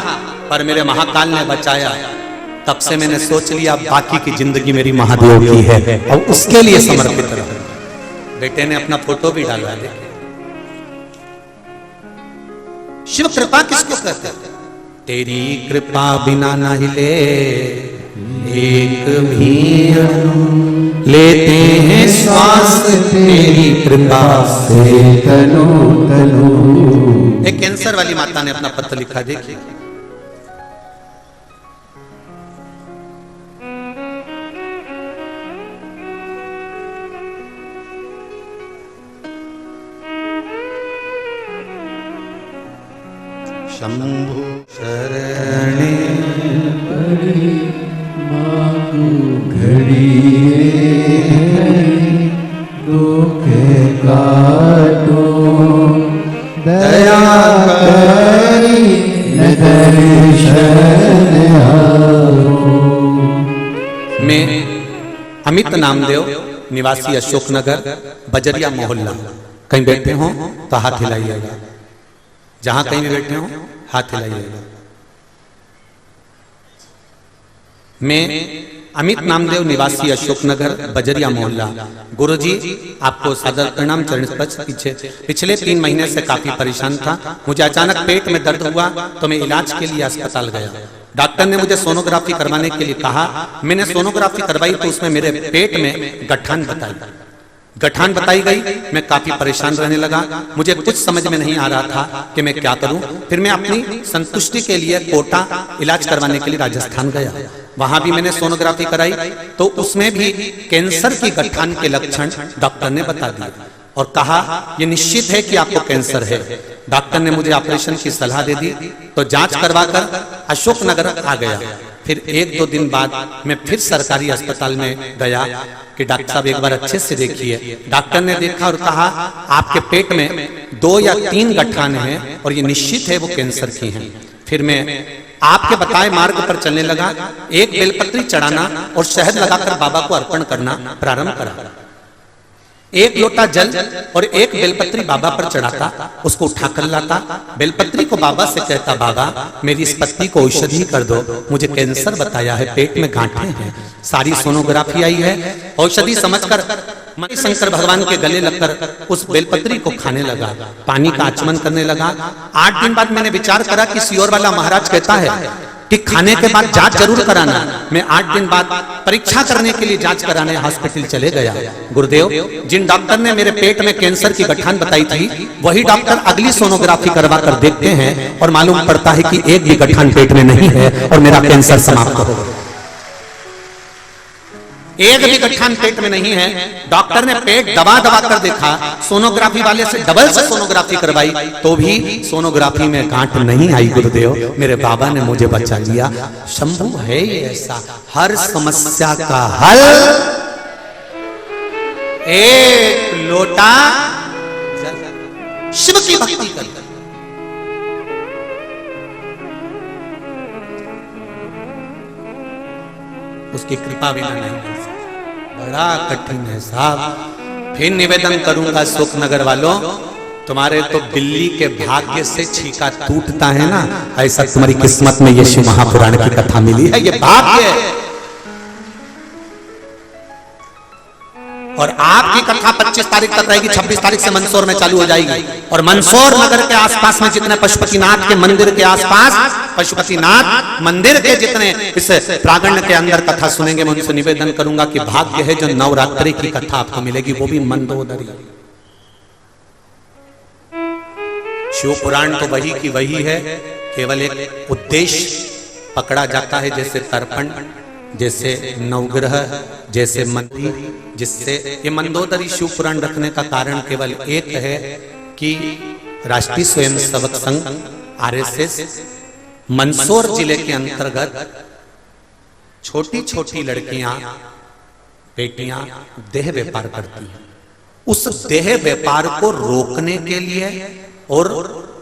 पर मेरे महाकाल ने बचाया। तब से मैंने सोच लिया बाकी की जिंदगी मेरी महादेव की है और उसके लिए समर्पित रहूं। बेटे ने अपना फोटो भी डाला। शिव कृपा किसको कहते हैं? तेरी कृपा बिना न हिले एक भी लेते हैं श्वास, तेरी कृपा से तनु तनु। एक कैंसर वाली माता ने अपना पत्र लिखा, देखिए। शंभु शरणे पड़ी मांगू घड़ी दुख काटो दया करी न दर्शन आओ। मैं अमित नामदेव, निवासी अशोकनगर, बजरिया मोहल्ला। कहीं बैठे हो तो हाथ हिलाइएगा। जहां कहीं भी बैठे हो हाथ हिलाइएगा। मैं अमित नामदेव, निवासी अशोकनगर, बजरिया मोहल्ला। गुरुजी आपको सादर प्रणाम। चरण स्पर्श। पिछले 3 महीने से काफी परेशान था। मुझे अचानक पेट में दर्द हुआ तो मैं इलाज के लिए अस्पताल गया। डॉक्टर ने मुझे सोनोग्राफी करवाने के लिए कहा। मैंने सोनोग्राफी करवाई तो उसमें मेरे पेट में गठान बताई गई। मैं काफी परेशान रहने लगा। मुझे कुछ समझ में नहीं आ रहा था कि मैं क्या करूं। फिर मैं अपनी संतुष्टि के लिए कोटा इलाज करवाने के लिए राजस्थान गया। वहां भी मैंने सोनोग्राफी कराई तो उसमें भी कैंसर की गठान के लक्षण डॉक्टर ने बता दिए और कहा यह निश्चित है कि आपको कैंसर है। डॉक्टर ने मुझे ऑपरेशन की सलाह दे दी तो जांच करवाकर अशोकनगर आ गया। फिर 1-2 दिन बाद मैं फिर सरकारी अस्पताल में गया कि डॉक्टर साहब एक बार अच्छे से देखिए। डॉक्टर ने देखा और कहा आपके पेट में 2 या 3 गठान हैं और ये निश्चित है वो कैंसर की हैं। फिर मैं आपके बताए मार्ग पर चलने लगा। एक बेलपत्री चढ़ाना और शहद लगाकर बाबा को अर्पण करना प्रारंभ करा। एक लोटा जल और एक बेलपत्री बाबा पर चढ़ाता, उसको उठा कर लाता, बेलपत्री को बाबा से कहता, बाबा मेरी इस पत्नी को औषधि कर दो, मुझे कैंसर बताया है, पेट में गांठें हैं, सारी सोनोग्राफी आई है। औषधि समझकर शंकर भगवान के गले लगकर उस बेलपत्री को खाने लगा, पानी का आचमन करने लगा। 8 दिन बाद मैंने विचार करा कि सियोर वाला महाराज कहता है कि खाने के बाद जांच जरूर कराना। मैं 8 दिन बाद परीक्षा करने के लिए जांच कराने हॉस्पिटल चले गया। गुरुदेव, जिन डॉक्टर ने मेरे पेट में कैंसर की गठान बताई थी, वही डॉक्टर अगली सोनोग्राफी करवा कर देखते हैं और मालूम पड़ता है कि एक भी गठान पेट में नहीं है और मेरा कैंसर समाप्त हो गया। एक भी गठान पेट में नहीं है। डॉक्टर ने पेट दबा दबा कर देखा, सोनोग्राफी वाले से डबल से सोनोग्राफी करवाई तो भी सोनोग्राफी में गांठ नहीं आई। गुरुदेव, मेरे बाबा ने मुझे बचा लिया। शंभू है ये ऐसा, हर समस्या का हल एक लोटा शिव की भक्ति कर। उसकी कृपा बिना नहीं, बड़ा कठिन है साहब। फिर निवेदन करूंगा सुख नगर वालों, तुम्हारे तो बिल्ली के भाग्य से छीका टूटता है ना, ऐसा तुम्हारी किस्मत में ये शिव महापुराण की कथा मिली है, ये भाग्य है। और आपकी कथा 25 तारीख तक रहेगी, 26 तारीख से मंदसौर में चालू हो जाएगी। और मंदसौर नगर के आसपास में जितने पशुपतिनाथ के मंदिर के आसपास, पशुपतिनाथ मंदिर के जितने इस प्रांगण के अंदर कथा सुनेंगे, मैं उनसे निवेदन करूंगा कि भाग्य है जो नवरात्रि की कथा आपको मिलेगी, वो भी मंदोदरी। शिव पुराण तो वही की वही है, केवल एक उद्देश्य पकड़ा जाता है, जैसे तर्पण, जैसे नवग्रह, जैसे मंदिर, जिससे ये मंदोदरी शिव पुराण रखने का कारण केवल एक है कि राष्ट्रीय स्वयंसेवक संघ RSS मंदसौर जिले के अंतर्गत छोटी छोटी लड़कियां, बेटियां देह व्यापार करती हैं। उस देह व्यापार को रोकने के लिए और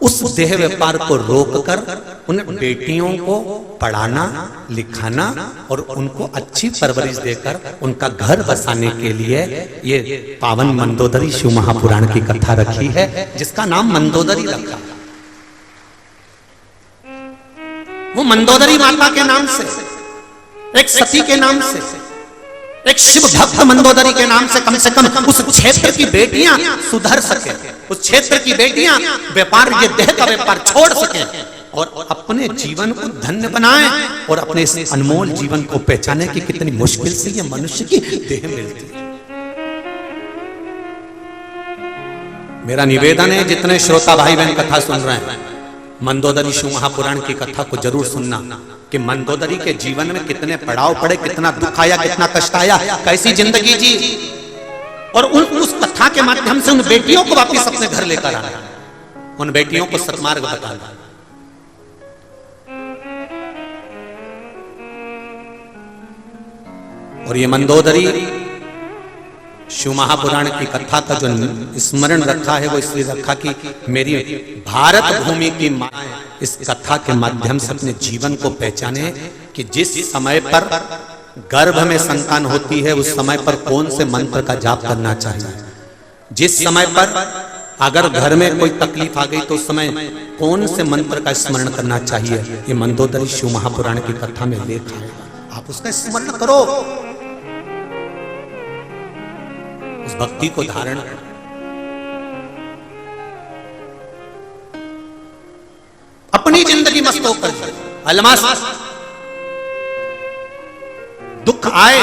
उस देह व्यापार को रोककर उन बेटियों को पढ़ाना, लिखाना और उनको अच्छी परवरिश देकर उनका घर बसाने के लिए ये पावन मंदोदरी शिव महापुराण की कथा रखी है, जिसका नाम मंदोदरी रखा। वो मंदोदरी माता के नाम से, एक सती के नाम से, एक शिव भक्त मंदोदरी के नाम से कम उस क्षेत्र की बेटियां सुधर सके, उस क्षेत्र की बेटियां व्यापार, ये देह का व्यापार छोड़ सके और अपने जीवन को धन्य बनाएं और अपने इस अनमोल जीवन को पहचाने की कितनी मुश्किल से ये मनुष्य की देह मिलती है। मेरा निवेदन है, जितने श्रोता भाई बहन कथा सुन रहे हैं, मंदोदरी शिव महापुराण की कथा को जरूर सुनना कि मंदोदरी के जीवन में कितने पड़ाव पड़े, कितना दुख आया, कितना कष्ट आया, कैसी जिंदगी जी, और उस कथा के माध्यम से उन बेटियों को वापस अपने घर लेकर आना, उन बेटियों को सत्मार्ग बताना। और ये मंदोदरी शिव महापुराण की कथा का जो स्मरण रखा है, वो इसलिए रखा कि मेरी भारत भूमि की मां इस कथा के माध्यम से अपने जीवन को पहचाने कि जिस समय पर गर्भ में संतान होती है, उस समय पर कौन से मंत्र का जाप करना चाहिए, जिस समय पर अगर घर में कोई तकलीफ आ गई तो उस समय कौन से मंत्र का स्मरण करना चाहिए, ये मंदोदरी शिव महापुराण की कथा में लिखा है। आप उसका स्मरण करो, उस भक्ति को धारण करो। अपनी जिंदगी मस्त होकर अलमास, दुख आए,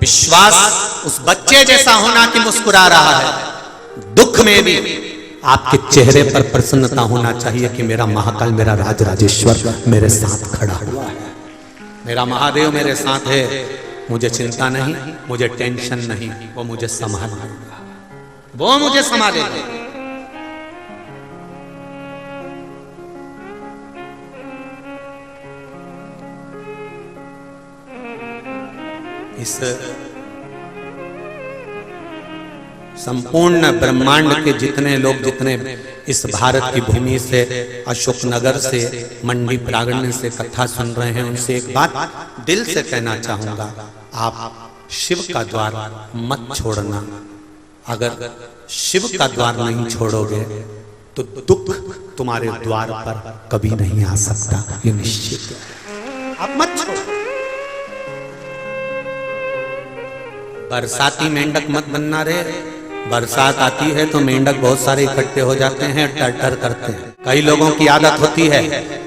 विश्वास उस बच्चे जैसा होना कि मुस्कुरा रहा है, दुख में भी आपके चेहरे पर प्रसन्नता होना चाहिए कि मेरा महाकाल, मेरा राज राजेश्वर मेरे साथ खड़ा हुआ है, मेरा महादेव मेरे साथ है, मुझे चिंता नहीं, मुझे टेंशन नहीं, वो मुझे संभालेगा, वो मुझे संभालेगा। इस संपूर्ण ब्रह्मांड के जितने लोग, जितने इस भारत की भूमि से, अशोकनगर से, मंडी प्रांगण से कथा सुन रहे हैं, उनसे एक बात दिल से कहना चाहूंगा, आप शिव का द्वार मत छोड़ना, अगर शिव का द्वार नहीं छोड़ोगे तो दुख तुम्हारे द्वार पर कभी नहीं आ सकता, ये निश्चित है। आप मत छोड़ो। बरसाती मेंढक मत बनना रे। बरसात आती है तो मेंढक बहुत सारे इकट्ठे हो जाते हैं, टर टर करते हैं। कई लोगों की आदत होती है,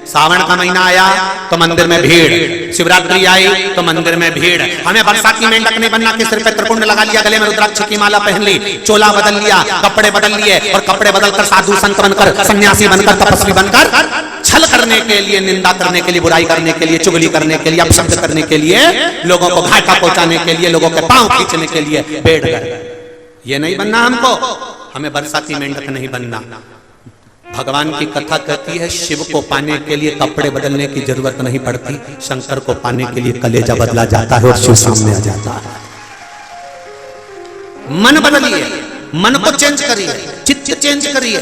सावन का महीना आया तो मंदिर में भीड़, शिवरात्रि आई तो मंदिर में भीड़। हमें बरसाती मेंढक नहीं बनना कि सिर पे त्रिपुंड लगा लिया, गले में रुद्राक्ष की माला पहन ली, चोला बदल लिया, कपड़े बदल लिए और कपड़े बदलकर साधु संत बनकर, सन्यासी बनकर, तपस्वी बनकर छल करने के लिए, निंदा करने के लिए, बुराई करने के लिए, चुगली करने के लिए, अपशब्द करने के लिए, लोगों को घाटा पहुंचाने के लिए, लोगों के पांव खींचने के लिए बैठ गए। ये नहीं बनना हमको। हमें बरसाती मेंढक नहीं बनना। भगवान की कथा कहती है शिव को पाने के लिए कपड़े बदलने की जरूरत नहीं पड़ती, शंकर को पाने के लिए कलेजा बदला जाता है और शिव सामने आ जाता है। मन बदलिए, मन को चेंज करिए, चित्त चेंज करिए।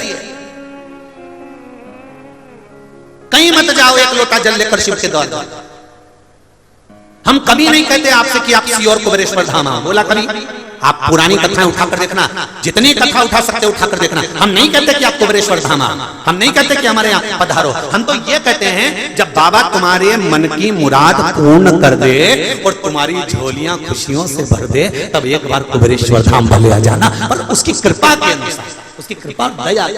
कहीं मत जाओ एक लोटा जल लेकर शिव के द्वार। हम कभी नहीं कहते आपसे कि आप सीओर कुबेरेश्वर धाम आओ, बोला कभी? आप पुरानी कथाएं उठाकर देखना, जितनी कथा उठा सकते उठाकर देखना। हम नहीं कहते कि आप कुबेरेश्वर धाम आओ, हम नहीं कहते कि हमारे यहाँ पधारो। हम तो ये कहते हैं जब बाबा तुम्हारे मन की मुराद पूर्ण कर दे और तुम्हारी झोलियां खुशियों से भर दे, तब एक बार कुबेरेश्वर धाम भले आ जाना। और उसकी कृपा के अनुसार, उसकी कृपा दया।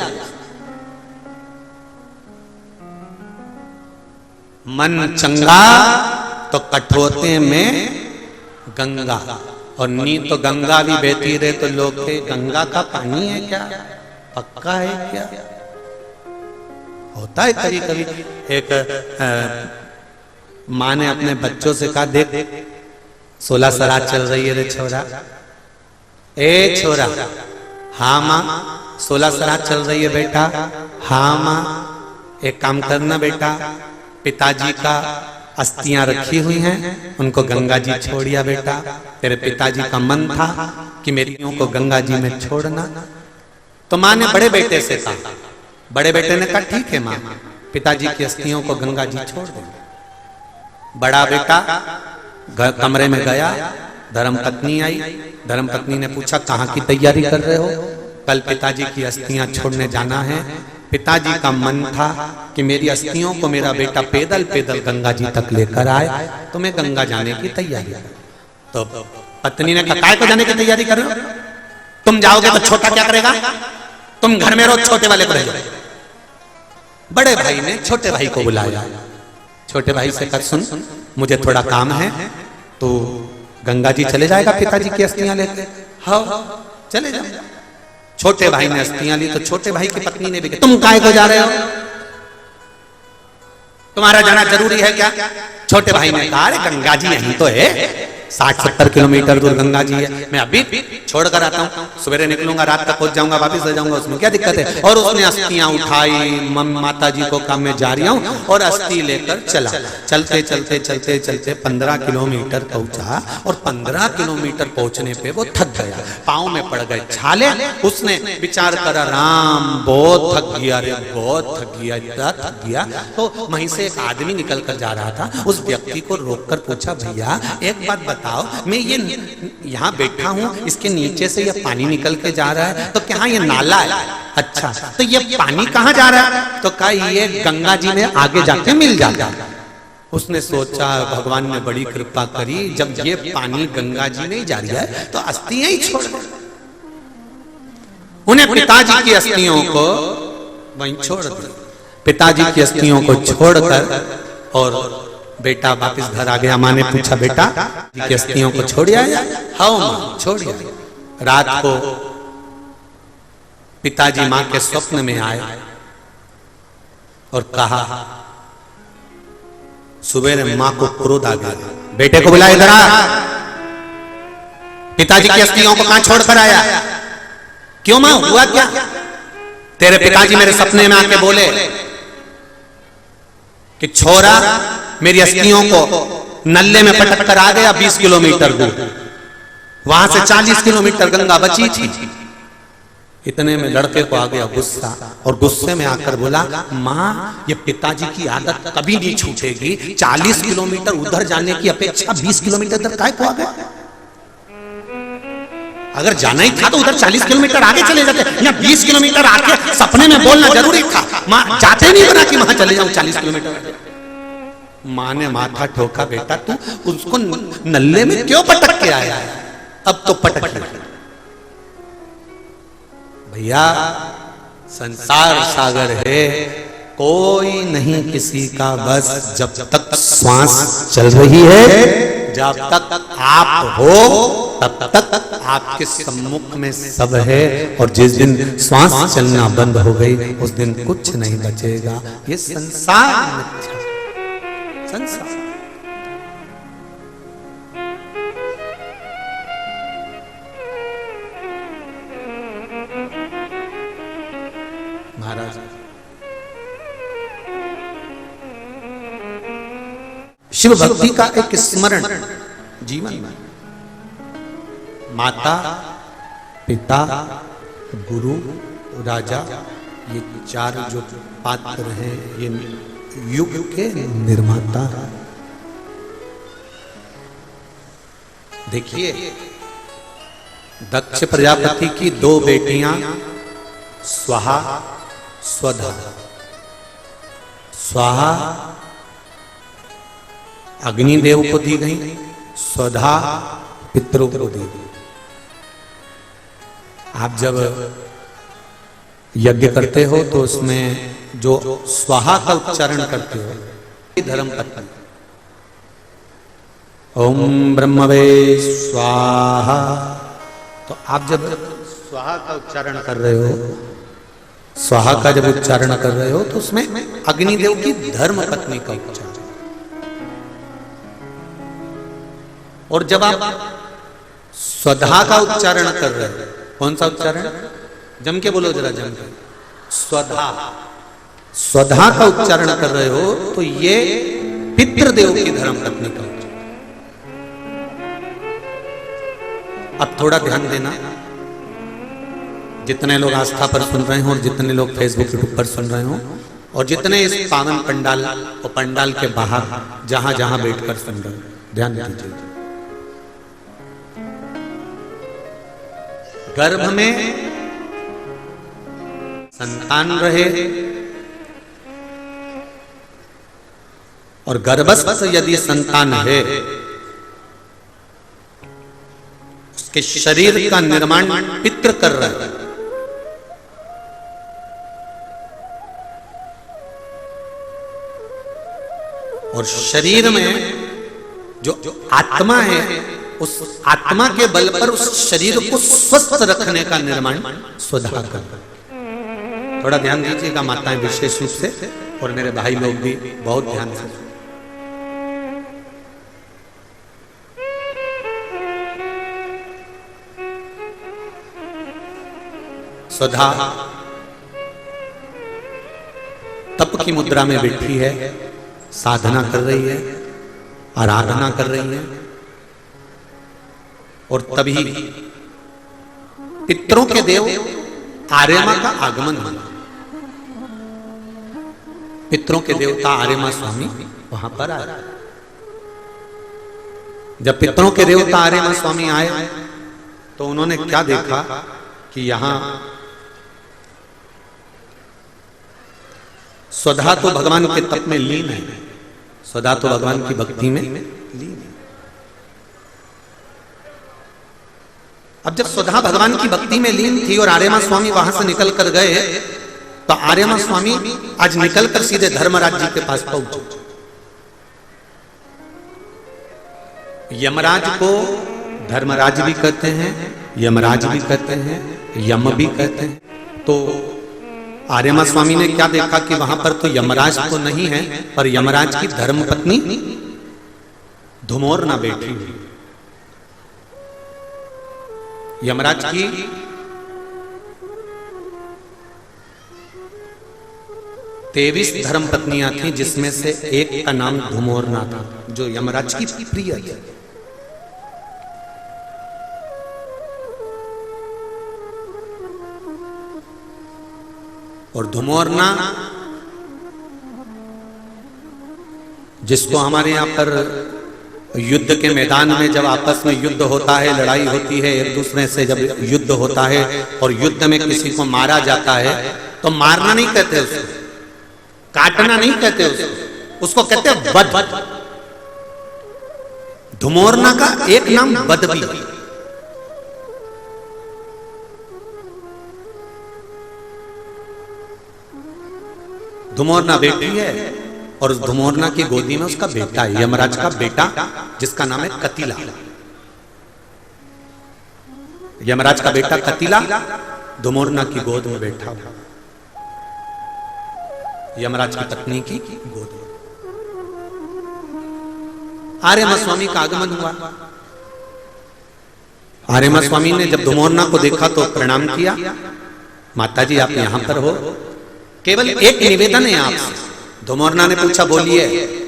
मन चंगा तो कठोते में गंगा, और नी तो गंगा भी बहती रहे तो लोग के गंगा का पानी है क्या, पक्का है क्या? होता है कभी कभी। एक माँ ने अपने बच्चों से कहा, देख 16 सरात चल रही है रे छोरा। ए छोरा, हाँ माँ 16 सरात चल रही है बेटा। हाँ माँ। एक काम करना बेटा, पिताजी का अस्थियां रखी हुई हैं, उनको गंगा जी छोड़िया बेटा। तेरे पिताजी का मन था कि मेरियों को गंगा जी में छोड़ना। तो माँ ने बड़े बेटे से कहा, बड़े बेटे ने कहा ठीक है माँ, पिताजी की अस्थियों को गंगा जी छोड़ दो। बड़ा बेटा कमरे में गया, धर्मपत्नी आई। धर्मपत्नी ने पूछा कहाँ की तैयारी कर रहे हो? कल पिताजी की अस्थियां छोड़ने जाना है। पिताजी का मन था कि मेरी अस्थियों को मेरा बेटा पैदल पैदल गंगा जी तक लेकर आए, तो मैं गंगा जाने की तैयारी कर। तो पत्नी ने कहा, काय को जाने की तैयारी कर रहे हो? तुम जाओगे तो छोटा क्या करेगा? तुम घर में रोज छोटे वाले को रह जाओ। बड़े भाई ने छोटे भाई को बुलाया। छोटे भाई से कहा, सुन मुझे थोड़ा काम है, तो गंगा जी चले जाएगा पिताजी की अस्थियां लेके? हाँ चले जाओ। छोटे भाई ने अस्थियां ली तो छोटे भाई की पत्नी ने भी कहा, तुम काहे को जा रहे हो? तुम्हारा जाना जरूरी है क्या? छोटे भाई ने कहा, अरे गंगा जी यहीं तो है, 60-70 किलोमीटर दूर गंगा जी है, मैं अभी छोड़कर आता हूँ, सवेरे निकलूंगा, रात तक पहुंच जाऊंगा, वापस आ जाऊंगा, उसमें क्या दिक्कत है? और उसने अस्थियां उठाई, माता जी को कहा मैं जा रही हूँ, और अस्थि लेकर चला। चलते चलते चलते चलते 15 किलोमीटर पहुंचा, और 15 किलोमीटर पहुंचने पे वो थक गया, पाँव में पड़ गए छाले। उसने विचार करा, राम बहुत थक गया रे, बहुत थक गया, इतना थक गया। तो वहीं से एक आदमी निकल कर जा रहा था, उस व्यक्ति को रोककर पूछा, भैया एक बात बताओ, मैं ये यहाँ बैठा हूँ, इसके नीचे से ये पानी निकल के जा रहा है, तो क्या ये नाला है? अच्छा, तो ये पानी कहाँ जा रहा है? तो कहा ये गंगा जी में आगे जाके मिल जाता है। उसने सोचा भगवान ने बड़ी कृपा करी, जब ये पानी गंगा जी नहीं जा रही है तो अस्थियां ही छोड़ दो। उन्हें पिताजी की अस्थियों को वहीं छोड़ दिया। पिताजी की अस्थियों को छोड़कर और बेटा वापस घर आ गया। माँ ने पूछा, बेटा की अस्थियों को छोड़ आया? हाँ माँ छोड़ आया। रात को पिताजी माँ के स्वप्न में आए और कहा, सुबह माँ को क्रोध आ गया, बेटे को बुलाए, इधर आ, पिताजी की अस्थियों को कहां छोड़कर आया? क्यों माँ, हुआ क्या? तेरे पिताजी मेरे सपने में आके बोले कि छोरा मेरी अस्थियों को नल्ले में पटक कर आ गया 20 किलोमीटर दूर, वहां से 40 किलोमीटर गंगा बची थी। इतने में लड़के को आ गया गुस्सा, और गुस्से में आकर बोला, माँ ये पिताजी की आदत कभी नहीं छूटेगी, 40 किलोमीटर उधर जाने की अपेक्षा 20 किलोमीटर इधर काहे को आ गया? अगर जाना ही था तो उधर 40 किलोमीटर आगे चले जाते, या 20 किलोमीटर आगे सपने में बोलना जरूरी था। माँ जाते नहीं बना कि वहां चले जाऊं 40 किलोमीटर। माँ ने माथा ठोका, बेटा तू उसको नल्ले में क्यों पटक के आया है, अब तो पटक भैया। संसार सागर है, कोई नहीं किसी का बस, जब तक श्वास चल रही है, जब तक आप हो तब तक आपके सम्मुख में सब है, और जिस दिन श्वास चलना बंद हो गई उस दिन कुछ नहीं बचेगा। ये संसार मिथ्या, संसार। महाराज शिव भक्ति का एक स्मरण जीवन में, माता पिता गुरु राजा, ये चार जो पात्र हैं ये युग के निर्माता। देखिए दक्ष प्रजापति की 2 बेटियां स्वाहा स्वधा। स्वाहा अग्निदेव को दी गई, स्वधा पितरों को दी गई। आप जब यज्ञ करते हो तो उसमें जो स्वाहा का उच्चारण करते हो, धर्म पत्नी ओम ब्रह्मवे स्वाहा, तो आप जब स्वाहा का उच्चारण कर रहे हो, स्वाहा का जब उच्चारण कर रहे हो तो उसमें अग्निदेव की धर्म पत्नी का उच्चारण। और जब आप स्वधा का उच्चारण कर रहे हो, कौन सा उच्चारण, जम के बोलो जरा, जम के, स्वधा, स्वधा का उच्चारण कर रहे हो तो ये पितृदेव की धर्म पत्नी का उच्चारण। अब थोड़ा ध्यान देना, जितने लोग आस्था पर सुन रहे हो और जितने लोग फेसबुक यूट्यूब पर सुन रहे हो और जितने इस पावन पंडाल और पंडाल के बाहर जहां जहां बैठकर सुन रहे हो, ध्यान दीजिए। गर्भ में संतान रहे और गर्भस्थ यदि संतान है, उसके शरीर का निर्माण पितृ कर रहा है। और शरीर में जो आत्मा है, उस आत्मा के बल पर उस शरीर को स्वस्थ रखने का निर्माण स्वधा कर। थोड़ा ध्यान दीजिएगा माताएं विशेष रूप से, और मेरे भाई लोग भी बहुत ध्यान से। स्वधा तप की मुद्रा में बैठी है, साधना कर रही है, आराधना कर रही है, और तभी पितरों के देव आर्यमा का आगमन हुआ। पितरों के देवता आर्यमा स्वामी वहां पर आए। जब पितरों के देवता आर्यमा स्वामी आए तो उन्होंने क्या देखा कि यहां स्वधा तो भगवान के तप में लीन है, स्वधा तो भगवान की भक्ति में लीन है। अब जब स्वधा भगवान की भक्ति में लीन थी और आर्यमा स्वामी वहां से निकल कर गए, तो आर्यमा स्वामी आज निकलकर सीधे धर्मराज जी के पास पहुंचे। यमराज को धर्मराज भी कहते हैं, यमराज भी कहते हैं, यम भी कहते हैं। तो आर्यमा स्वामी ने क्या देखा कि वहां पर तो यमराज तो नहीं है, पर यमराज की धर्मपत्नी धुमोरना बैठी हुई। यमराज की तेईस धर्मपत्नियां थी, जिसमें से एक का नाम धुमोरना था, जो यमराज की प्रिय थी। और धुमोरना, जिसको हमारे यहां पर युद्ध के मैदान में जब आपस में युद्ध होता है, लड़ाई होती है, एक दूसरे से जब युद्ध होता है और युद्ध में किसी को मारा जाता है तो मारना नहीं कहते उसको, काटना नहीं कहते उसको कहते हैं वध। धुमोरना का एक नाम वध भी। धुमोरना बेटी है और उस धुमोरना की गोदी में उसका बेटा है, यमराज का बेटा, जिसका नाम है कतिला। यमराज का बेटा कतिला धुमोरना की गोद में बैठा हुआ, यमराज की पत्नी की गोद में। आर्यमा स्वामी का आगमन हुआ। आर्यमा स्वामी ने जब धुमोरना को देखा तो प्रणाम किया, माता जी आप यहां पर हो, केवल एक निवेदन है आपसे। धुमोरना ने पूछा बोलिए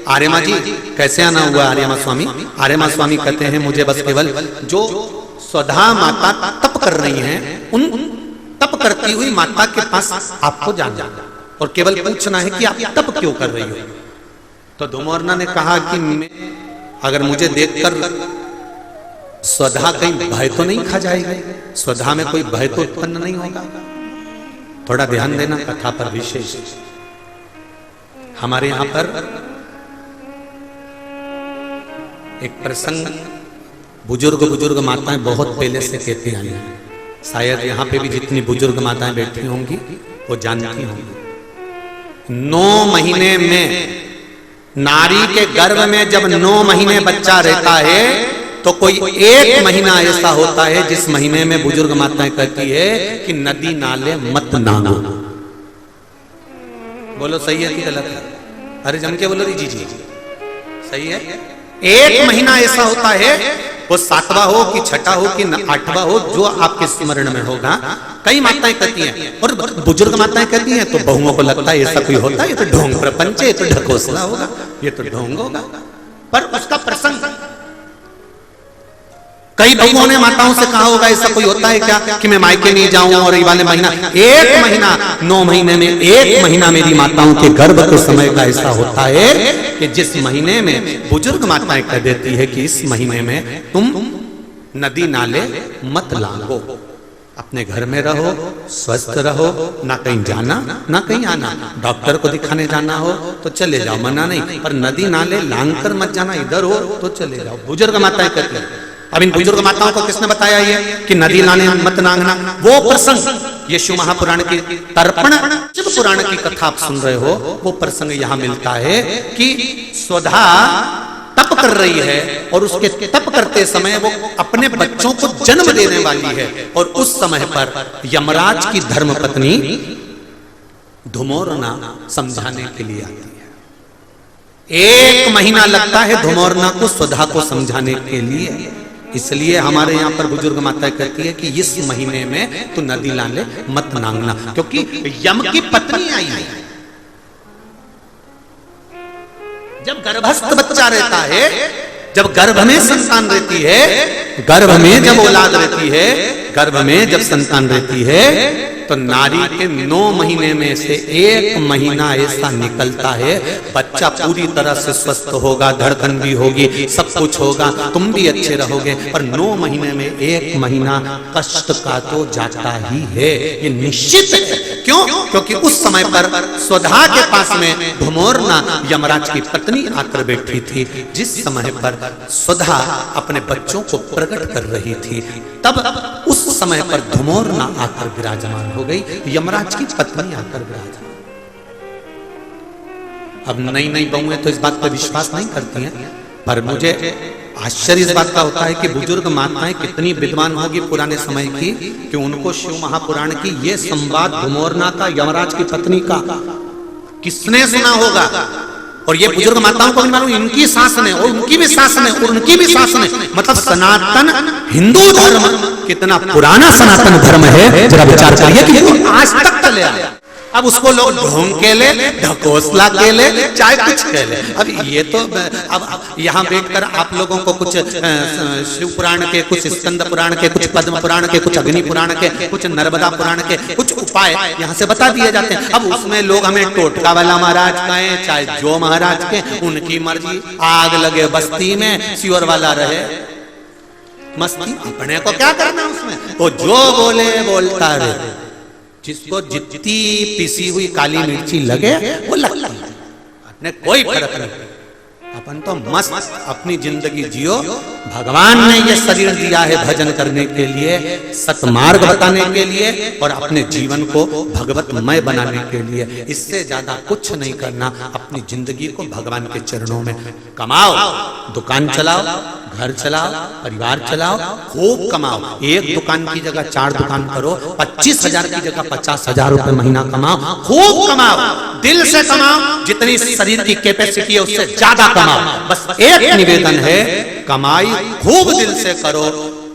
आर्यमा जी कैसे आना हुआ आर्यमा स्वामी? आर्यमा स्वामी कहते हैं मुझे बस केवल जो स्वधा माता तप कर रही हैं उन तप करती हुई माता के पास आपको जाना और केवल पूछना है कि आप तप क्यों कर रही हो। तो धुमोरना ने कहा कि अगर मुझे देखकर स्वधा कहीं भय तो नहीं खा जाएगी, स्वधा में कोई भय तो उत्पन्न नहीं होगा। थोड़ा ध्यान देना कथा पर विशेष। हमारे यहां पर एक प्रसंग बुजुर्ग माताएं बहुत पहले से कहती आई हैं, शायद यहां पे भी जितनी बुजुर्ग माताएं बैठी होंगी वो जानती होंगी। 9 महीने में नारी के गर्भ में जब 9 महीने बच्चा रहता है तो कोई एक महीना ऐसा होता है जिस महीने में बुजुर्ग माताएं कहती है कि नदी नाले मत नांगो। बोलो सही है कि गलत है? अरे जम के बोलो जी जी सही है। एक महीना ऐसा होता है, वो 7वां हो कि 6ठा हो कि 8वां हो, जो आपके स्मरण में होगा। कई माताएं कहती हैं और बुजुर्ग माताएं कहती हैं तो बहुओं को लगता है ऐसा कोई होता है, ये तो ढोंग प्रपंच है, ये तो ढकोसला होगा, ये तो ढोंग होगा। पर उसका प्रसंग कई बहुओं ने माताओं से कहा होगा ऐसा कोई होता है क्या कि मैं मायके नहीं जाऊं और ये वाले महीना, एक महीना 9 महीने में एक महीना मेरी माताओं के गर्भ के समय का ऐसा होता है कि जिस महीने में बुजुर्ग माताएं कह देती है कि इस महीने में तुम नदी नाले मत लांगो, अपने घर में रहो, स्वस्थ रहो, ना कहीं जाना ना कहीं आना। डॉक्टर को दिखाने जाना हो तो चले जाओ, मना नहीं, पर नदी नाले लांग कर मत जाना। इधर हो तो चले जाओ। बुजुर्ग माताएं कहती हैं। अब इन बुजुर्ग माताओं को किसने बताया ये कि नदी नाले मत नांगना? वो प्रसंग ये शिव महापुराण की तर्पण शिव पुराण की कथा आप सुन रहे हो, वो प्रसंग यहां मिलता है कि स्वधा तप कर रही है और उसके तप करते समय वो अपने बच्चों को जन्म देने वाली है और उस समय पर यमराज की धर्मपत्नी धुमोरना समझाने के लिए आती है। 1 महीना लगता है धुमोरना को स्वधा को समझाने के लिए। इसलिए हमारे यहाँ पर बुजुर्ग माता कहती है कि इस महीने में तो नदी नाले मत नांगना, क्योंकि यम की पत्नी आई है। जब गर्भस्थ बच्चा रहता है, जब गर्भ में संतान रहती है, गर्भ में जब औलाद रहती है, गर्भ में जब संतान रहती है तो नारी के 9 महीने में से 1 महीना ऐसा निकलता है बच्चा पूरी तरह से स्वस्थ होगा, धड़कन भी होगी, सब कुछ होगा, तुम भी अच्छे रहोगे। पर 9 महीने में 1 महीना कष्ट का तो जाता ही है, ये निश्चित है। क्यों? क्योंकि उस समय पर स्वधा के पास में धुमोरना यमराज की पत्नी आकर बैठी थी। जिस समय पर स्वधा अपने बच्चों को प्रकट कर रही थी, तब उस समय पर धुमोरना आकर विराजमान हो गई, यमराज की पत्नी आकर विराजमान। अब नई बहुएं तो इस बात पर विश्वास नहीं करती हैं, पर मुझे आश्चर्य इस बात का होता है कि बुजुर्ग माताएं कितनी विद्वान होगी पुराने समय की कि उनको शिव महापुराण की ये संवाद धुमोरना का यमराज की पत्नी का किसने सुना होगा। और ये बुजुर्ग माताओं को भी मालूम, इनकी सास ने और उनकी भी सास ने और उनकी भी सास ने, मतलब सनातन हिंदू धर्म कितना पुराना सनातन धर्म है, जरा विचार करिए कि ये आज तक चले आया। अब उसको लोग ढोंग के ले, ढकोसला के ले, चाहे कुछ के ले। अब ये तो अब यहाँ बैठकर आप लोगों को कुछ शिव पुराण के, कुछ स्कंद पुराण के, कुछ पद्म पुराण के, कुछ अग्नि पुराण के, कुछ नर्मदा पुराण के कुछ उपाय यहाँ से बता दिए जाते हैं। अब उसमें लोग हमें टोटका वाला महाराज कहें, चाहे जो महाराज के, उनकी मर्जी। आग लगे बस्ती में, सियोर वाला रहे मस्ती, अपने को क्या करना उसमें। वो जो बोले बोलता रहे, जिसको जितनी पिसी हुई काली मिर्ची लगे वो लगती है, अपने कोई फर्क नहीं। अपन तो मस्त अपनी जिंदगी जियो। भगवान ने ये शरीर दिया है भजन करने के लिए, सतमार्ग बताने के लिए और अपने जीवन को भगवतमय बनाने के लिए। इससे ज्यादा कुछ नहीं करना। अपनी जिंदगी को भगवान के चरणों में कमाओ, दुकान चलाओ, घर चलाओ, परिवार चलाओ, खूब कमाओ। एक दुकान की जगह 4 दुकान करो, 25,000 की जगह 50,000 रुपए महीना कमाओ, खूब कमाओ, दिल से कमाओ। जितनी शरीर की कैपेसिटी है उससे ज्यादा कमाओ। बस एक निवेदन है, कमाई खूब दिल से करो।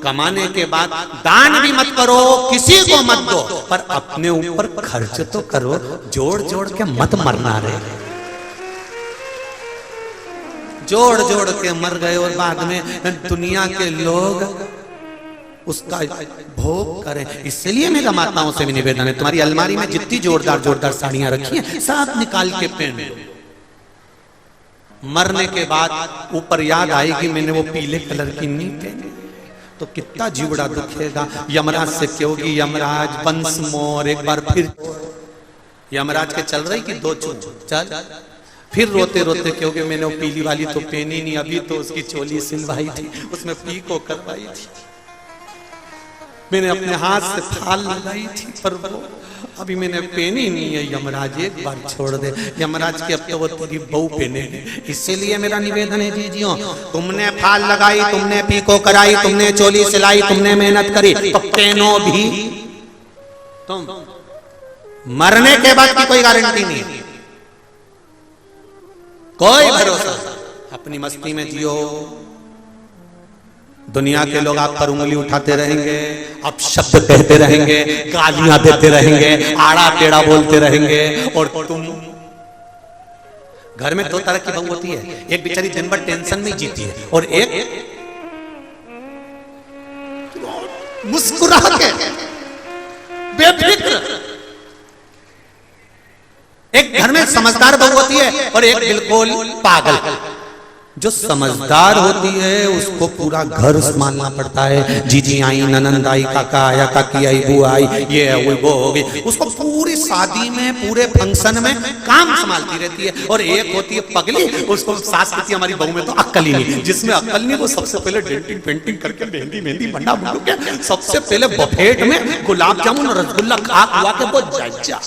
कमाने के बाद दान भी मत करो, किसी को मत दो, पर अपने ऊपर खर्च तो करो। जोड़ जोड़ के मत मरना रे, जोड़ जोड़ के मर गए और बाद में दुनिया के लोग उसका भोग करें। इसलिए मेरा माताओं से भी निवेदन है, तुम्हारी अलमारी में जितनी जोरदार जोरदार साड़ियां रखी हैं सब निकाल के पहन लो। मरने के बाद ऊपर याद आएगी मैंने वो पीले कलर की नहीं पहनी, तो कितना जीवड़ा दुखेगा। यमराज से कहोगी, यमराज बंस मोर एक बार फिर। यमराज के चल रही कि 2 चल, फिर रोते रोते कहोगे मैंने वो पीली वाली तो पहनी नहीं, अभी तो उसकी चोली सिलवाई थी, उसमें पीको करवाई थी, मैंने अपने हाथ से फाल लगाई थी, पर वो अभी मैंने पहनी नहीं है। यमराज एक बार छोड़ दे। यमराज के अब तो वो तेरी बहू पहनेगी। इसीलिए मेरा निवेदन है जीजियों, तुमने फाल लगाई, तुमने पीको कराई, तुमने चोली सिलाई, तुमने मेहनत करी, तो पहनो भी तुम। मरने के बाद की कोई गारंटी नहीं, कोई भरोसा। अपनी मस्ती में जियो, दुनिया के लोग आप पर उंगली उठाते रहेंगे, आप शब्द कहते रहेंगे, गालियां देते रहेंगे, आड़ा टेढ़ा बोलते रहेंगे, और तुम घर में 2 तरह की बहू होती है। एक बेचारी दिन भर टेंशन में जीती है, और एक मुस्कुरा के बेफिक्र। एक घर में समझदार बहू होती है और एक बिल्कुल पागल। जो समझदार होती है उसको पूरा घर संभालना पड़ता है। जीजी आई, ननंद आई, काका आया, काकी आई, बुआ आई, ये वो हो गई। उसको पूरी शादी में, पूरे फंक्शन में काम संभालती रहती है। और एक होती है पगली, उसको सास कहती है हमारी बहू में तो अक्ल ही नहीं। जिसमें अक्ल नहीं वो सबसे पहले डेंटिंग पेंटिंग करके मेहंदी बना बुलू के सबसे पहले बफेट में गुलाब जामुन और रसगुल्ला खा खुआ के वो जा।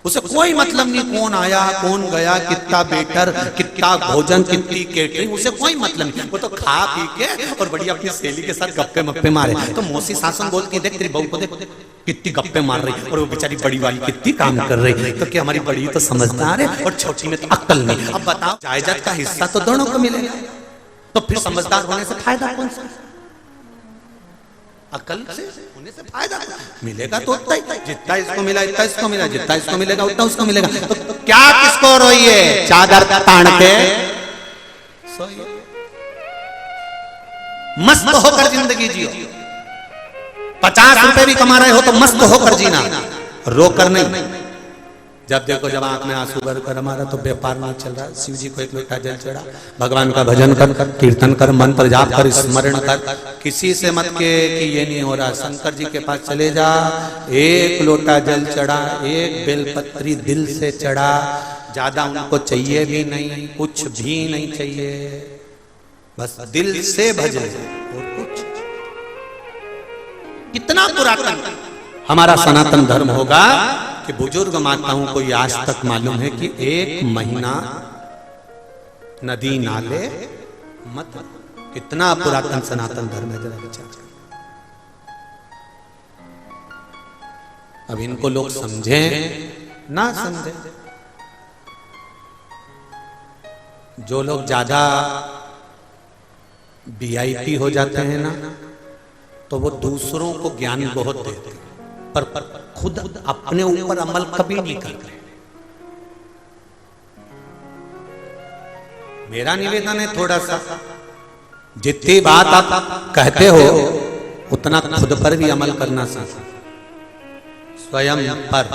उसे कोई मतलब नहीं कौन आया कौन गया, कितना बेटर, कितना भोजन, कितनी केटरिंग, उसे कोई मतलब नहीं। वो तो खा पी के और बढ़िया अपनी सहेली के साथ गप्पे मप्पे मारे। तो मौसी सासन बोलती देख तेरी बहू को देख कितनी गप्पे मार रही, और वो बेचारी बड़ी वाली कितनी काम कर रही। तो क्या हमारी बड़ी तो समझदार है और छोटी में तो अक्ल नहीं। अब बताओ, जायदाद का हिस्सा तो दोनों को मिलेगा, तो फिर समझदार होने से फायदा कौन सा? अकल से होने से फायदा मिलेगा तो उतना ही, जितना इसको मिला इतना इसको मिला, जितना इसको मिलेगा उतना उसको मिलेगा। तो क्या किसको रोइए, चादर तान के सोइए, मस्त होकर जिंदगी जियो। 50 रुपए भी कमा रहे हो तो मस्त होकर जीना, रोकर नहीं। जब देखो जब आंख में आंसू भरकर हमारा तो व्यापार नहीं चल रहा, शिव जी को 1 लोटा जल चढ़ा, भगवान का भजन कर, कीर्तन कर, मंत्र जाप कर, स्मरण कर। किसी से मत के कि ये नहीं हो रहा, शंकर जी के पास चले जा, 1 लोटा जल चढ़ा, 1 बेलपत्री दिल से चढ़ा। ज्यादा उनको चाहिए भी नहीं, कुछ भी नहीं चाहिए, बस दिल से भजन और कुछ। कितना पुरातन हमारा सनातन धर्म होगा कि बुजुर्ग माताओं को ये आज तक मालूम है कि 1 महीना नदी नाले मत। कितना पुरातन सनातन धर्म है, जरा विचार करें। अब इनको लोग समझे ना समझे, जो लोग ज्यादा VIP हो जाते हैं ना, तो वो दूसरों को ज्ञान बहुत देते हैं। पर खुद अपने ऊपर अमल कभी नहीं कर रहे। मेरा निवेदन है थोड़ा सा, जितनी बात आप कहते हो उतना खुद पर भी अमल करना सीखो, स्वयं पर।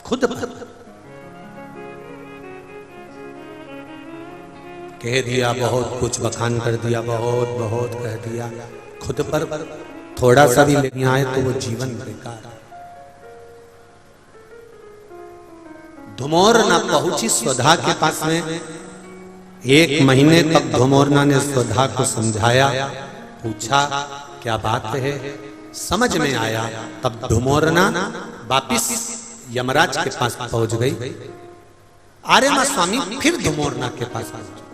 खुद पर कह दिया बहुत कुछ, बखान कर दिया बहुत बहुत कह दिया, खुद पर थोड़ा सा भी लेने आए तो वो जीवन बेकार। धुमोरना पहुंची स्वधा के पास में, 1 महीने तक धुमोरना ने स्वधा को समझाया, पूछा क्या बात है, समझ में आया। तब धुमोरना वापिस यमराज के पास पहुंच गई। आर्यमा स्वामी फिर धुमोरना के पास पहुंचे।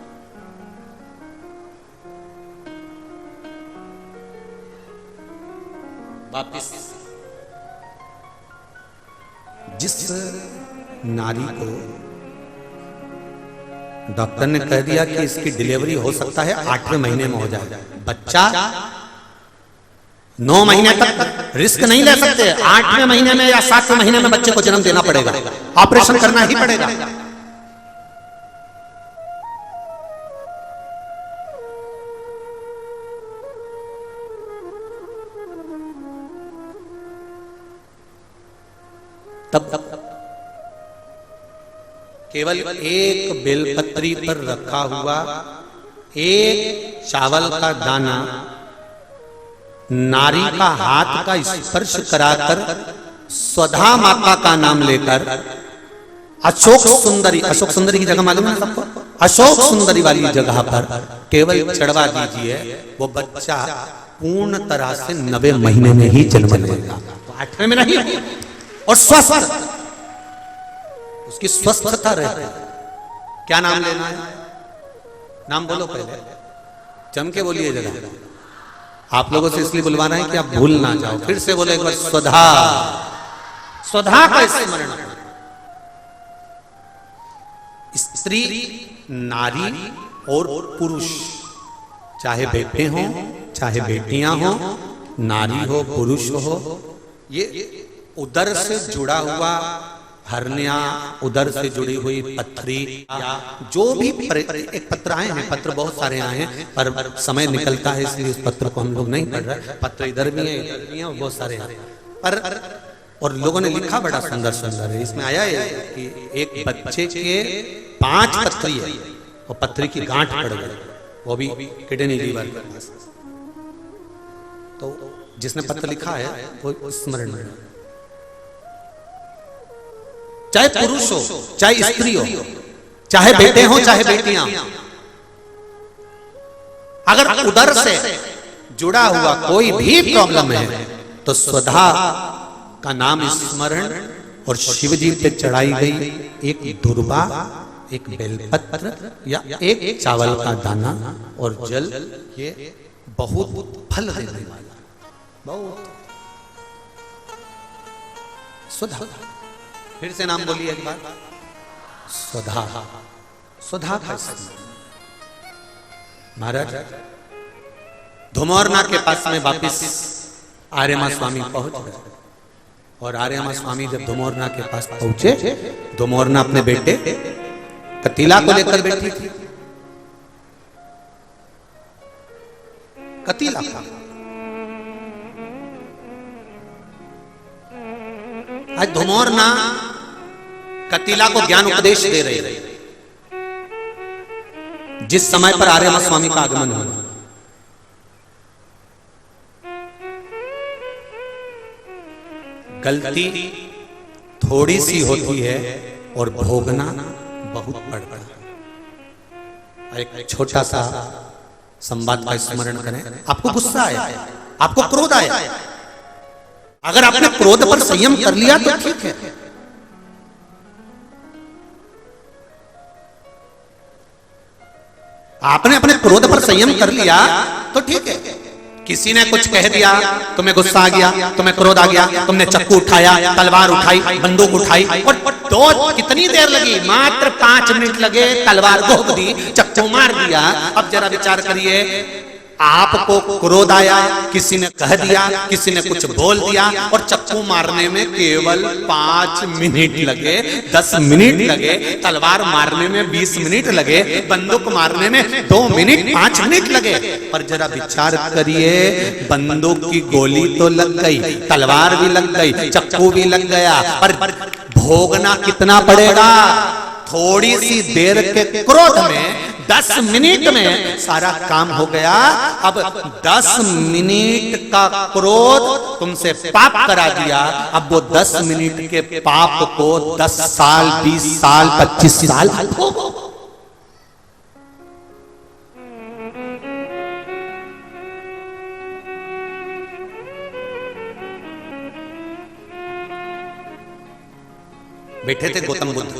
वापिस जिस नारी को डॉक्टर ने कह दिया कि इसकी डिलीवरी हो सकता है 8वें महीने में हो जाए, बच्चा 9 महीने तक रिस्क नहीं ले सकते, 8वें महीने में या 7वें महीने में बच्चे को जन्म देना पड़ेगा, ऑपरेशन करना ही पड़ेगा। तब केवल एक बेलपत्री पर रखा हुआ एक चावल का दाना नारी का हाथ का स्पर्श कराकर स्वधा माता का नाम लेकर अशोक सुंदरी की जगह मालूम है सबको, अशोक सुंदरी वाली जगह पर केवल चढ़वा दीजिए, वो बच्चा पूर्ण तरह से 9वें महीने में ही जन्म लेगा, 8वें में नहीं, और स्वस्थ, उसकी स्वस्थता रहे। क्या नाम लेना है? नाम बोलो पहले, जम के बोलिए जरा। आप लोगों से इसलिए बुलवा रहे हैं कि आप भूल ना जाओ। फिर से बोले एक बार, स्वधा। स्वधा का स्मरण। स्त्री, नारी और पुरुष, चाहे बेटे हो चाहे बेटियां हो, नारी हो पुरुष हो, ये उदर से जुड़ा हुआ हरनिया, उदर से जुड़ी हुई पथरी, या जो भी एक पत्र आए हैं, पत्र बहुत सारे आए हैं, पर समय निकलता है इसलिए उस पत्र को हम लोग नहीं पढ़ रहे। पत्र इधर भी हैं इधर भी हैं, बहुत सारे हैं, पर और लोगों ने लिखा बड़ा सुंदर सुंदर है। इसमें आया है कि एक बच्चे के 5 पथरी है और पथरी की गांठ पड़ गई, वो भी किडनी लीवर। तो जिसने पत्र लिखा है वो स्मरण में, चाहे पुरुष हो चाहे स्त्री हो, चाहे बेटे हो चाहे बेटियां, अगर उदर से जुड़ा हुआ कोई भी प्रॉब्लम है तो स्वधा का नाम स्मरण और शिव जी पे चढ़ाई गई एक दुर्वा, एक बेलपत्र या एक चावल का दाना और जल, ये बहुत फल देने वाला, बहुत। स्वधा, फिर से नाम बोलिए एक बार, स्वधा। स्वधा का महाराज धुमोरना के पास में वापिस आर्यमा स्वामी पहुंच गए। और आर्यमा स्वामी जब धुमोरना के पास पहुंचे, धुमोरना अपने बेटे कतीला को लेकर बैठी थी। कतीला आज धुमोरना कतीला को ज्ञान उपदेश दे रही, जिस समय पर आर्यमा स्वामी का आगमन हुआ। गलती थोड़ी सी होती है और भोगना बहुत पड़ता है। एक छोटा सा संवाद का स्मरण करें। आपको गुस्सा आया, आपको क्रोध आया, अगर आपने क्रोध पर संयम कर लिया तो ठीक है, आपने अपने क्रोध पर संयम कर लिया तो ठीक है। किसी ने कुछ कह दिया, तुम्हें गुस्सा आ गया, तुम्हें क्रोध आ गया, तुमने चक्कू उठाया, तलवार उठाई, बंदूक उठाई, और कितनी देर लगी? मात्र 5 मिनट लगे, तलवार घोंप दी, चक्कू मार दिया। अब जरा विचार करिए, आपको क्रोध आया, किसी ने कह दिया, किसी ने कुछ बोल दिया, और चक्कू मारने में केवल 5 मिनट लगे, 10 मिनट लगे, तलवार मारने में 20 मिनट लगे, बंदूक मारने में 2 मिनट 5 मिनट लगे। पर जरा विचार करिए, बंदूक की गोली तो लग गई, तलवार भी लग गई, चक्कू भी लग गया, पर भोगना कितना पड़ेगा? थोड़ी सी देर के क्रोध में 10 मिनट में सारा काम हो गया। अब 10 मिनट का क्रोध तुमसे पाप करा दिया, अब वो 10 मिनट के पाप को 10 साल, 20 साल, 25 साल भोगो। बैठे थे गौतम बुद्ध,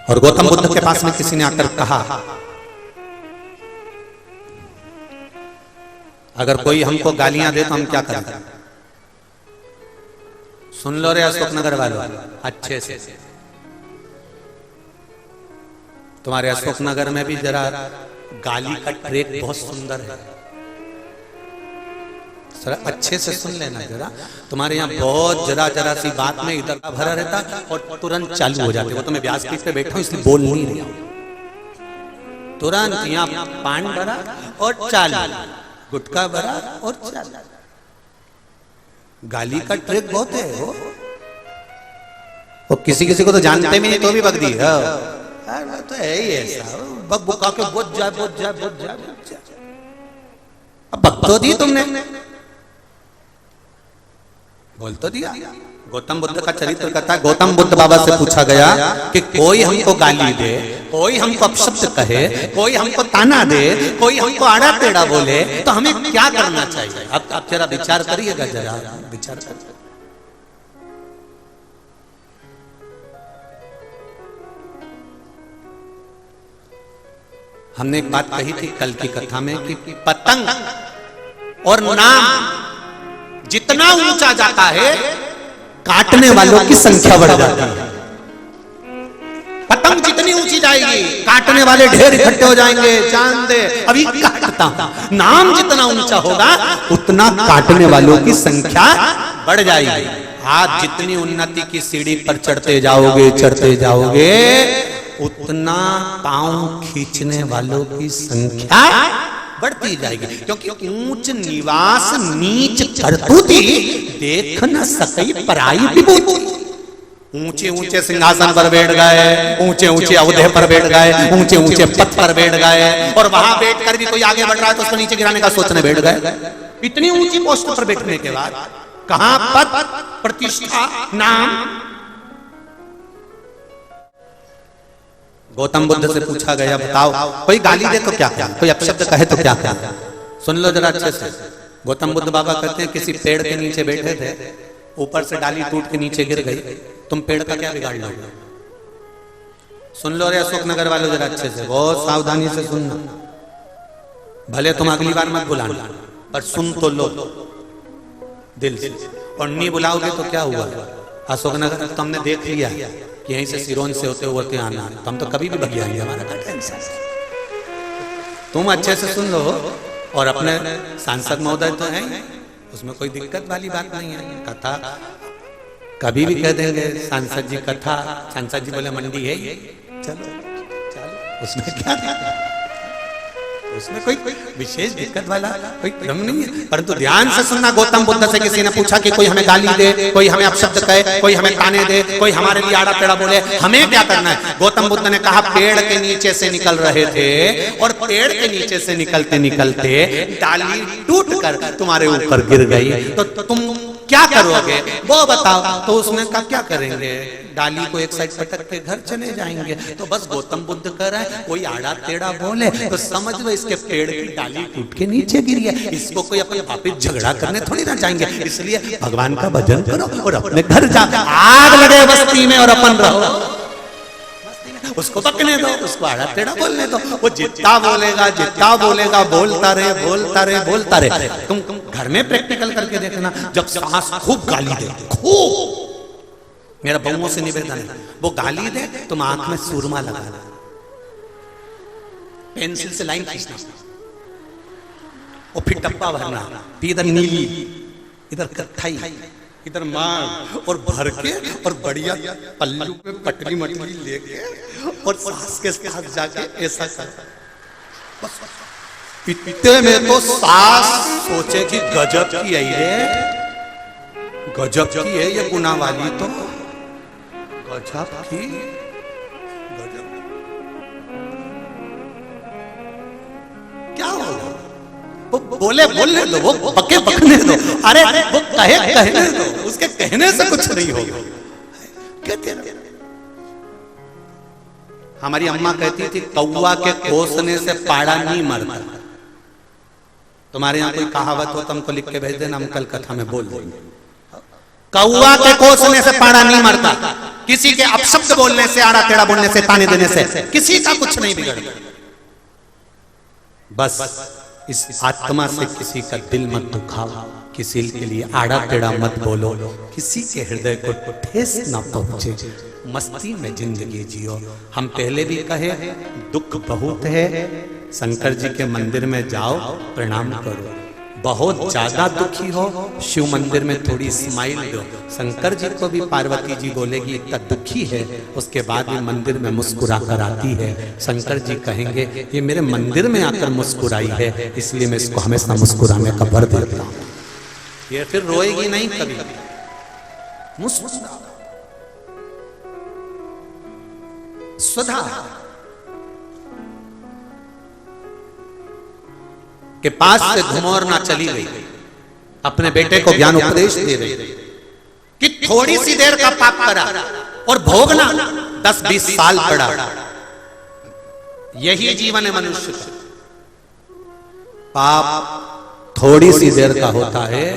और गौतम बुद्ध के पास में किसी ने आकर कहा, अगर कोई हमको गालियां दे तो हम क्या करें? सुन लो रे अशोकनगर वालों अच्छे से, तुम्हारे अशोकनगर में भी जरा गाली का ट्रैक बहुत सुंदर है, अच्छे से सुन लेना जरा। तुम्हारे यहाँ बहुत जरा सी बात में इधर भरा रहता और तुरंत चालू हो जाते। वो तो मैं व्यासपीठ पे बैठा हूं इसलिए बोल नहीं रहा, तुरंत यहाँ पान भरा और चालू, गुटखा भरा और चालू। गाली का ट्रिक बहुत है वो किसी किसी को तो जानते भी नहीं तो भी बक दी तो है ही ऐसा, बक बुका के बुझ जाए। अब बक तो दी तुमने, बोल तो दिया। गौतम बुद्ध का चरित्र कहता है, गौतम बुद्ध बाबा से पूछा गया कि कोई हमको गाली दे, कोई हमको अपशब्द कहे, कोई हमको ताना दे, कोई हमको आड़ा टेढ़ा बोले, तो हमें क्या करना चाहिए? अब जरा विचार करिएगा, जरा विचार करिए। हमने एक बात कही थी कल की कथा में कि पतंग और नाम जितना ऊंचा जाता है, काटने वालों की संख्या बढ़ जाती है। पतंग जितनी ऊंची जाएगी, काटने वाले ढेर इकट्ठे हो जाएंगे। जान दे अभी काटता हूं। नाम जितना ऊंचा होगा, उतना काटने वालों की संख्या बढ़ जाएगी। आज जितनी उन्नति की सीढ़ी पर चढ़ते जाओगे, उतना पांव खींचने वालों की संख्या बढ़ती जाएगी, क्योंकि ऊंच निवास नीच करतूती देख न सकई पराई विभूति। ऊंचे ऊंचे सिंहासन पर बैठ गए, ऊंचे ऊंचे अवधे पर बैठ गए, ऊंचे ऊंचे पद पर बैठ गए, और वहां बैठकर भी कोई आगे बढ़ रहा है तो उसको नीचे गिराने का सोचने बैठ गए। इतनी ऊंची पोस्ट पर बैठने के बाद कहां पद, प्रतिष्ठा, नाम। गौतम बुद्ध से पूछा गया, बताओ कोई गाली दे तो क्या क्या, कोई अपशब्द कहे तो क्या क्या? सुन लो जरा अच्छे से। गौतम बुद्ध बाबा कहते हैं, किसी पेड़ के नीचे बैठे थे, ऊपर से डाली टूट के नीचे गिर गई, तुम पेड़ का क्या बिगाड़ लोगे? सुन लो रे अशोकनगर वालों जरा अच्छे से, बहुत सावधानी से सुनना। भले तुम अगली बार मत बुलाना, पर सुन तो लो दिल से, और नहीं बुलाओगे तो क्या हुआ? अशोकनगर तुमने देख लिया कि यहीं से सिरोन से होते आना, तो हम तो कभी भी बगिया लिया, हमारा क्या टेंशन। तुम अच्छे से सुन लो, और अपने सांसद महोदय तो हैं, उसमें कोई दिक्कत वाली बात नहीं है। कथा कभी भी कह देंगे, सांसद जी कथा, सांसद जी बोले मंडी है, चलो उसमें क्या दिक्कत? उसमें कोई विशेष दिक्कत वाला कोई क्रम नहीं है। परंतु ध्यान से सुनना, गौतम बुद्ध से किसी ने पूछा कि कोई हमें गाली दे, कोई हमें अपशब्द कहे, कोई हमें ताने दे, कोई हमारे लिए आड़ा टेढ़ा बोले, हमें क्या करना है? गौतम बुद्ध ने कहा, पेड़ के नीचे से निकल रहे थे, और पेड़ के नीचे से निकलते निकलते डाली टूट कर तुम्हारे ऊपर गिर गई, तो तुम क्या करोगे वो बताओ? तो उसने कहा, क्या करेंगे, डाली को एक साइड पटक के घर चले जाएंगे। तो बस गौतम बुद्ध कह रहा है, कोई आड़ा टेढ़ा बोले तो समझ लो इसके पेड़ की डाली टूट के नीचे गिरी है, इसको कोई अपने वापिस झगड़ा करने थोड़ी ना जाएंगे। इसलिए भगवान का भजन करो और अपने घर जा, आग लगे बस्ती में और अपन रहो, उसको बकने दो, उसको आड़ा टेढ़ा बोलने दो, वो जितना बोलेगा बोलता रहे। तुम घर में प्रैक्टिकल करके देखना, जब सास खूब गाली दे, खूब, मेरा बहुओं से निवेदन है, वो गाली दे तुम आंख में सुरमा लगाना, पेंसिल से लाइन खींचना और फिर डब्बा भरना, फिर इधर नीली, इधर कत्थई, इधर मार और भर के और बढ़िया पल्लू पे पटली मटली लेके और सास के साथ जाके ऐसा कर। इतने में तो सास सोचे कि गजब की है ये, गजब की है ये गुना वाली, तो गजब की, गजब क्या होगा? वो बोले बोलने दो, वो पके पकने दो, अरे वो कहने दो, उसके कहने से कुछ नहीं होगा। कहते हमारी अम्मा कहती थी कौवा के कोसने से पाड़ा नहीं मरता। तुम्हारे यहाँ कोई कहावत हो तो हमको लिख के भेज देना, हम कल कथा में बोल देंगे। कौवा के कोसने से पाड़ा नहीं मरता, किसी के अपशब्द बोलने से, आड़ा टेढ़ा बोलने से, ताने देने से किसी का कुछ नहीं बिगड़ता। बस इस आत्मा से किसी का दिल मत दुखाओ, किसी के लिए आड़ा टेढ़ा मत बोलो, किसी के हृदय को ठेस ना पहुंचे, मस्ती में जिंदगी जियो। हम पहले भी कहे दुख बहुत है, शंकर जी के मंदिर में जाओ प्रणाम करो। बहुत ज्यादा दुखी हो, शिव मंदिर में थोड़ी स्माइल दो। शंकर जी को भी पार्वती जी बोलेगी इतना दुखी है, उसके बाद भी मंदिर में मुस्कुरा कर आती है। शंकर जी कहेंगे ये मेरे मंदिर में आकर मुस्कुराई है, इसलिए मैं इसको हमेशा मुस्कुराने का वर देता हूं। ये फिर रोएगी नहीं कभी, मुस्कुरा। सुधा के पास से घुमोरना चली गई, अपने बेटे को ज्ञान उपदेश दे रही कि थोड़ी सी देर का पाप करा और भोगना 10-20 साल पड़ा। यही जीवन है मनुष्य का। पाप थोड़ी सी देर का होता है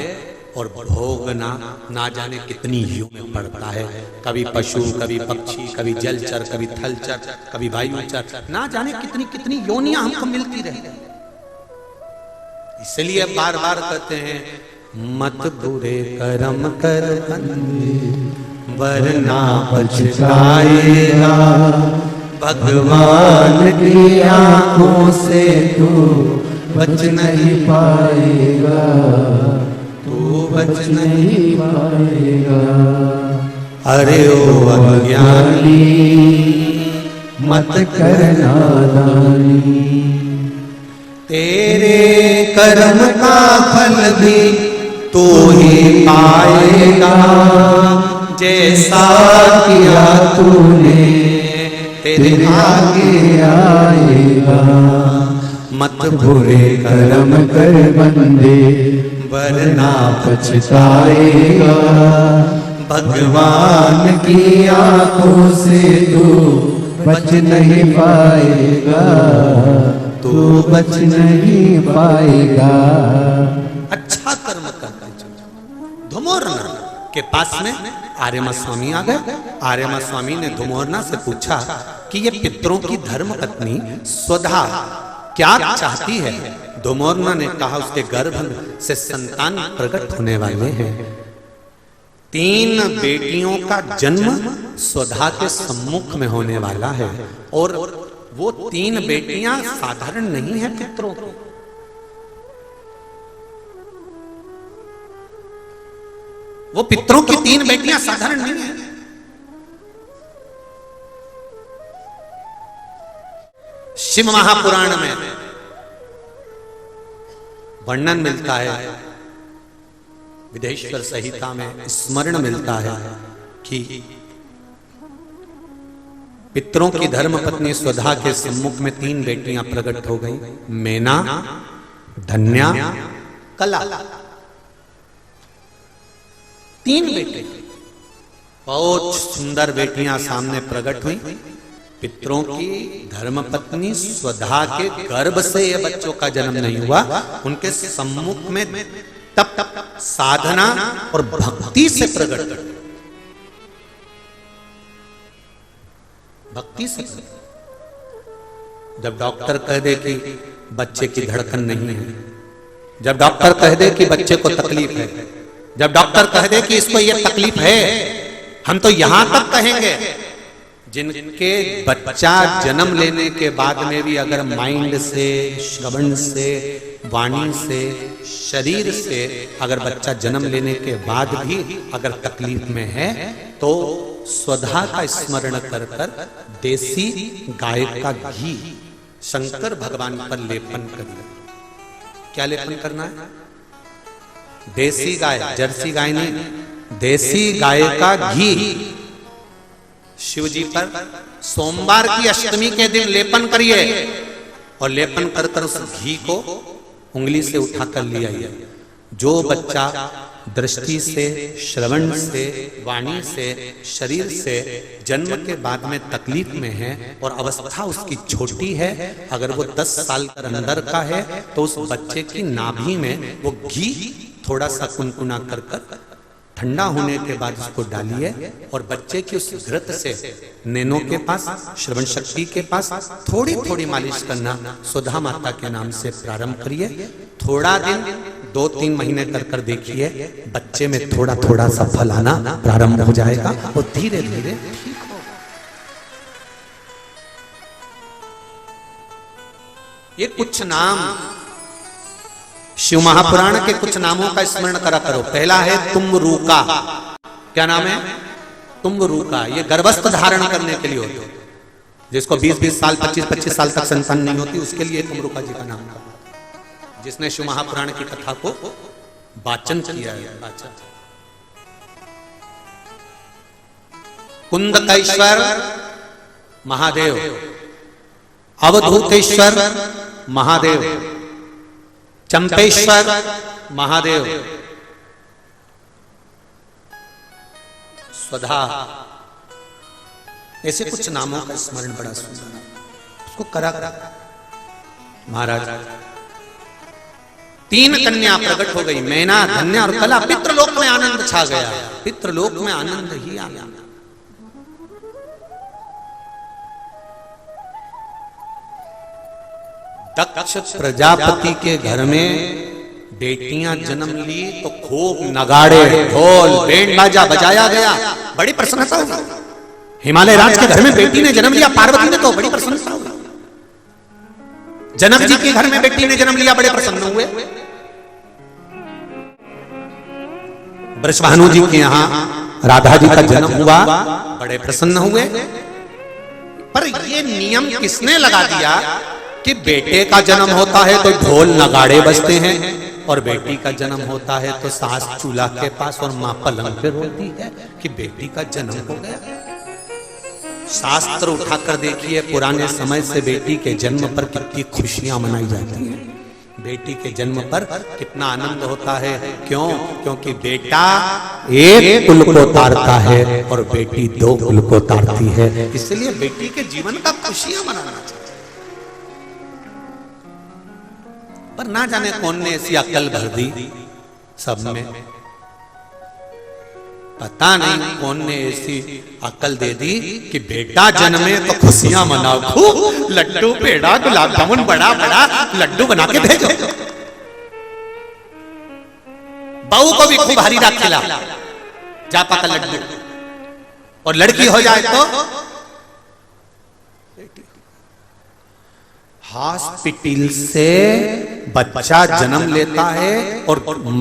और भोगना ना जाने कितनी युग में पड़ता है। कभी पशु, कभी पक्षी, कभी जलचर, कभी थलचर, कभी वायुचर, ना जाने कितनी कितनी योनियां हमको मिलती रही। इसलिए बार बार कहते हैं मत बुरे कर्म कर वरना पछताएगा, भगवान की आंखों से तू बच नहीं पाएगा, तू बच नहीं पाएगा। अरे ओ अज्ञानी मत कर नादानी, तेरे कर्म का फल भी तू ही पाएगा, जैसा किया तूने तेरे आगे आएगा। मत बुरे कर्म कर बंदे वरना पछताएगा, भगवान की आंखों से तू बच नहीं पाएगा, तू बच नहीं पाएगा। अच्छा कर्म करते चलो। धुमोरना के पास में आर्यमा स्वामी आ गए। आर्यमा स्वामी ने धुमोरना से पूछा कि ये पितरों की धर्म पत्नी स्वधा क्या चाहती है। धुमोरना ने कहा उसके गर्भ से संतान प्रकट होने वाले हैं। 3 बेटियों का जन्म स्वधा के सम्मुख में होने वाला है और वो 3 बेटियां साधारण नहीं है पितरों की। वो पितरों की 3 बेटियां साधारण नहीं है। शिव महापुराण में वर्णन मिलता है, विदेश्वर संहिता में स्मरण मिलता है कि पितरों की धर्मपत्नी स्वधा के सम्मुख में 3 बेटियां प्रकट हो गई, मेना, धन्या, कला। 3 बेटे, बहुत सुंदर बेटियां सामने प्रकट हुई। पितरों की धर्मपत्नी स्वधा के गर्भ से ये बच्चों का जन्म नहीं हुआ, उनके सम्मुख में तप साधना और भक्ति से प्रकट कर, भक्ति से। जब डॉक्टर कह दे कि बच्चे की धड़कन नहीं है, जब डॉक्टर कह दे कि बच्चे को तकलीफ है, जब डॉक्टर कह दे कि इसको ये तकलीफ है, हम तो यहां तक कहेंगे जिनके बच्चा जन्म लेने के बाद में भी अगर माइंड से, श्रवण से, वाणी से, शरीर से अगर बच्चा जन्म लेने के बाद भी अगर तकलीफ में है तो स्वधा का स्मरण कर कर देसी गाय का घी शंकर भगवान पर लेपन करिए। क्या लेपन करना है? देसी गाय, जर्सी गाय नहीं, देसी गाय का घी शिव जी पर सोमवार की अष्टमी के दिन लेपन करिए और लेपन कर कर उस घी को उंगली से उठाकर ले आइए। जो बच्चा दृष्टि से, श्रवण से, वाणी से, शरीर से जन्म के बाद में तकलीफ में है और अवस्था उसकी छोटी है, अगर वो 10 साल के अंदर का है तो उस बच्चे की नाभि में वो घी थोड़ा सा कुनकुना कर कर ठंडा होने के बाद उसको डालिए और बच्चे की उस घृत से नैनों के पास, श्रवण शक्ति के पास थोड़ी थोड़ी मालिश करना सुधा माता के नाम से प्रारंभ करिए। थोड़ा दिन 2-3 महीने कर कर देखिए, बच्चे में थोड़ा थोड़ा सा फल आना प्रारंभ हो जाएगा और धीरे धीरे ठीक होगा। ये कुछ नाम शिव महापुराण के कुछ नामों का स्मरण करा करो। पहला है तुम्बरूका। क्या नाम है? तुम्बरूका। ये गर्भस्थ धारण करने के लिए होते हैं, जिसको 20-20 साल, 25-25 साल तक संतान नहीं होती, उसके लिए तुम्बरूका जी का नाम था, जिसने शिव महापुराण की कथा को वाचन किया है। कुंदकेश्वर महादेव, अवधूतेश्वर महादेव, चंपेश्वर महादेव, स्वधा, ऐसे कुछ नामों का स्मरण बड़ा सुंदर उसको करा करा। महाराज 3 कन्या प्रकट हो गई, मैना, धन्या और कला। पितृलोक में आनंद छा गया, पितृलोक में आनंद ही आनंद। दक्ष प्रजापति के घर में बेटियां जन्म ली तो खूब नगाड़े, ढोल, बैंड बाजा बजाया गया, बड़ी प्रसन्नता हुई। हिमालय राज के घर में बेटी ने जन्म लिया, पार्वती ने, तो बड़ी प्रसन्नता हुई। जनक जी के घर में बेटी ने जन्म लिया, बड़े प्रसन्न हुए। वृषभानु जी के यहाँ राधा जी का जन्म हुआ, बड़े प्रसन्न हुए। पर ये नियम किसने लगा दिया कि बेटे का जन्म होता है तो ढोल नगाड़े बजते हैं और बेटी का जन्म होता है तो सास चूल्हा के पास और मां पलंग पे रोती है कि बेटी का जन्म हो गया? शास्त्र उठाकर देखिए, पुराने समय से बेटी के जन्म पर कितनी खुशियां मनाई जाती हैं, बेटी के जन्म पर कितना आनंद होता है। क्यों? क्योंकि बेटा एक कुल को तारता है और बेटी 2 कुल को तारती है, इसलिए बेटी के जीवन का खुशियां मनाना चाहिए। पर ना जाने कौन ने ऐसी अकल भर दी सब में, पता नहीं कौन ने ऐसी अकल दे दी कि बेटा जन्मे तो खुशियां मनाओ, खूब लड्डू, पेड़ा, गुलाब जामुन बड़ा बड़ा लड्डू बना के भेजो, बहू को भी खूब हरी रात खिला, जापा का लड्डू, और लड़की हो जाए तो हॉस्पिटल से बच्चा जन्म लेता है और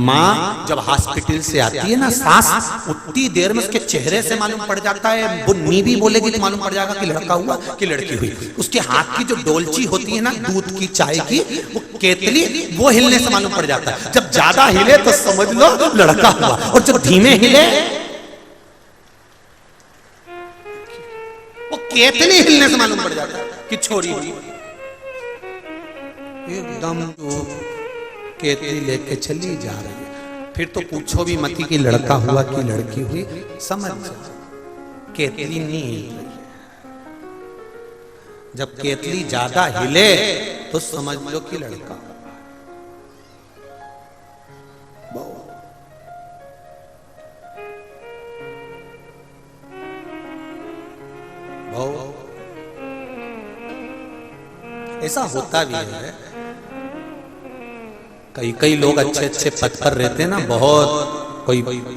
माँ जब हॉस्पिटल से आती है ना, सास उतनी देर में उसके चेहरे से मालूम पड़ जाता है, वो नीवी बोलेगी तो मालूम पड़ जाएगा कि लड़का हुआ कि लड़की हुई। उसके हाथ की जो डोलची होती है ना दूध की, चाय की, वो केतली, वो हिलने से मालूम पड़ जाता है। जब ज्यादा हिले तो समझ लो लड़का हुआ, और जब धीमे हिले, वो केतली हिलने से मालूम पड़ जाता है कि छोरी हुई। एकदम केतली लेके चली जा रही है, फिर तो पूछो भी मती कि लड़का हुआ कि लड़की हुई, समझ जाओ केतली नहीं हिल रही है। जब केतली ज्यादा हिले तो समझ लो कि लड़का। ऐसा होता भी है, कई लोग अच्छे अच्छे पद पर रहते हैं ना, बहुत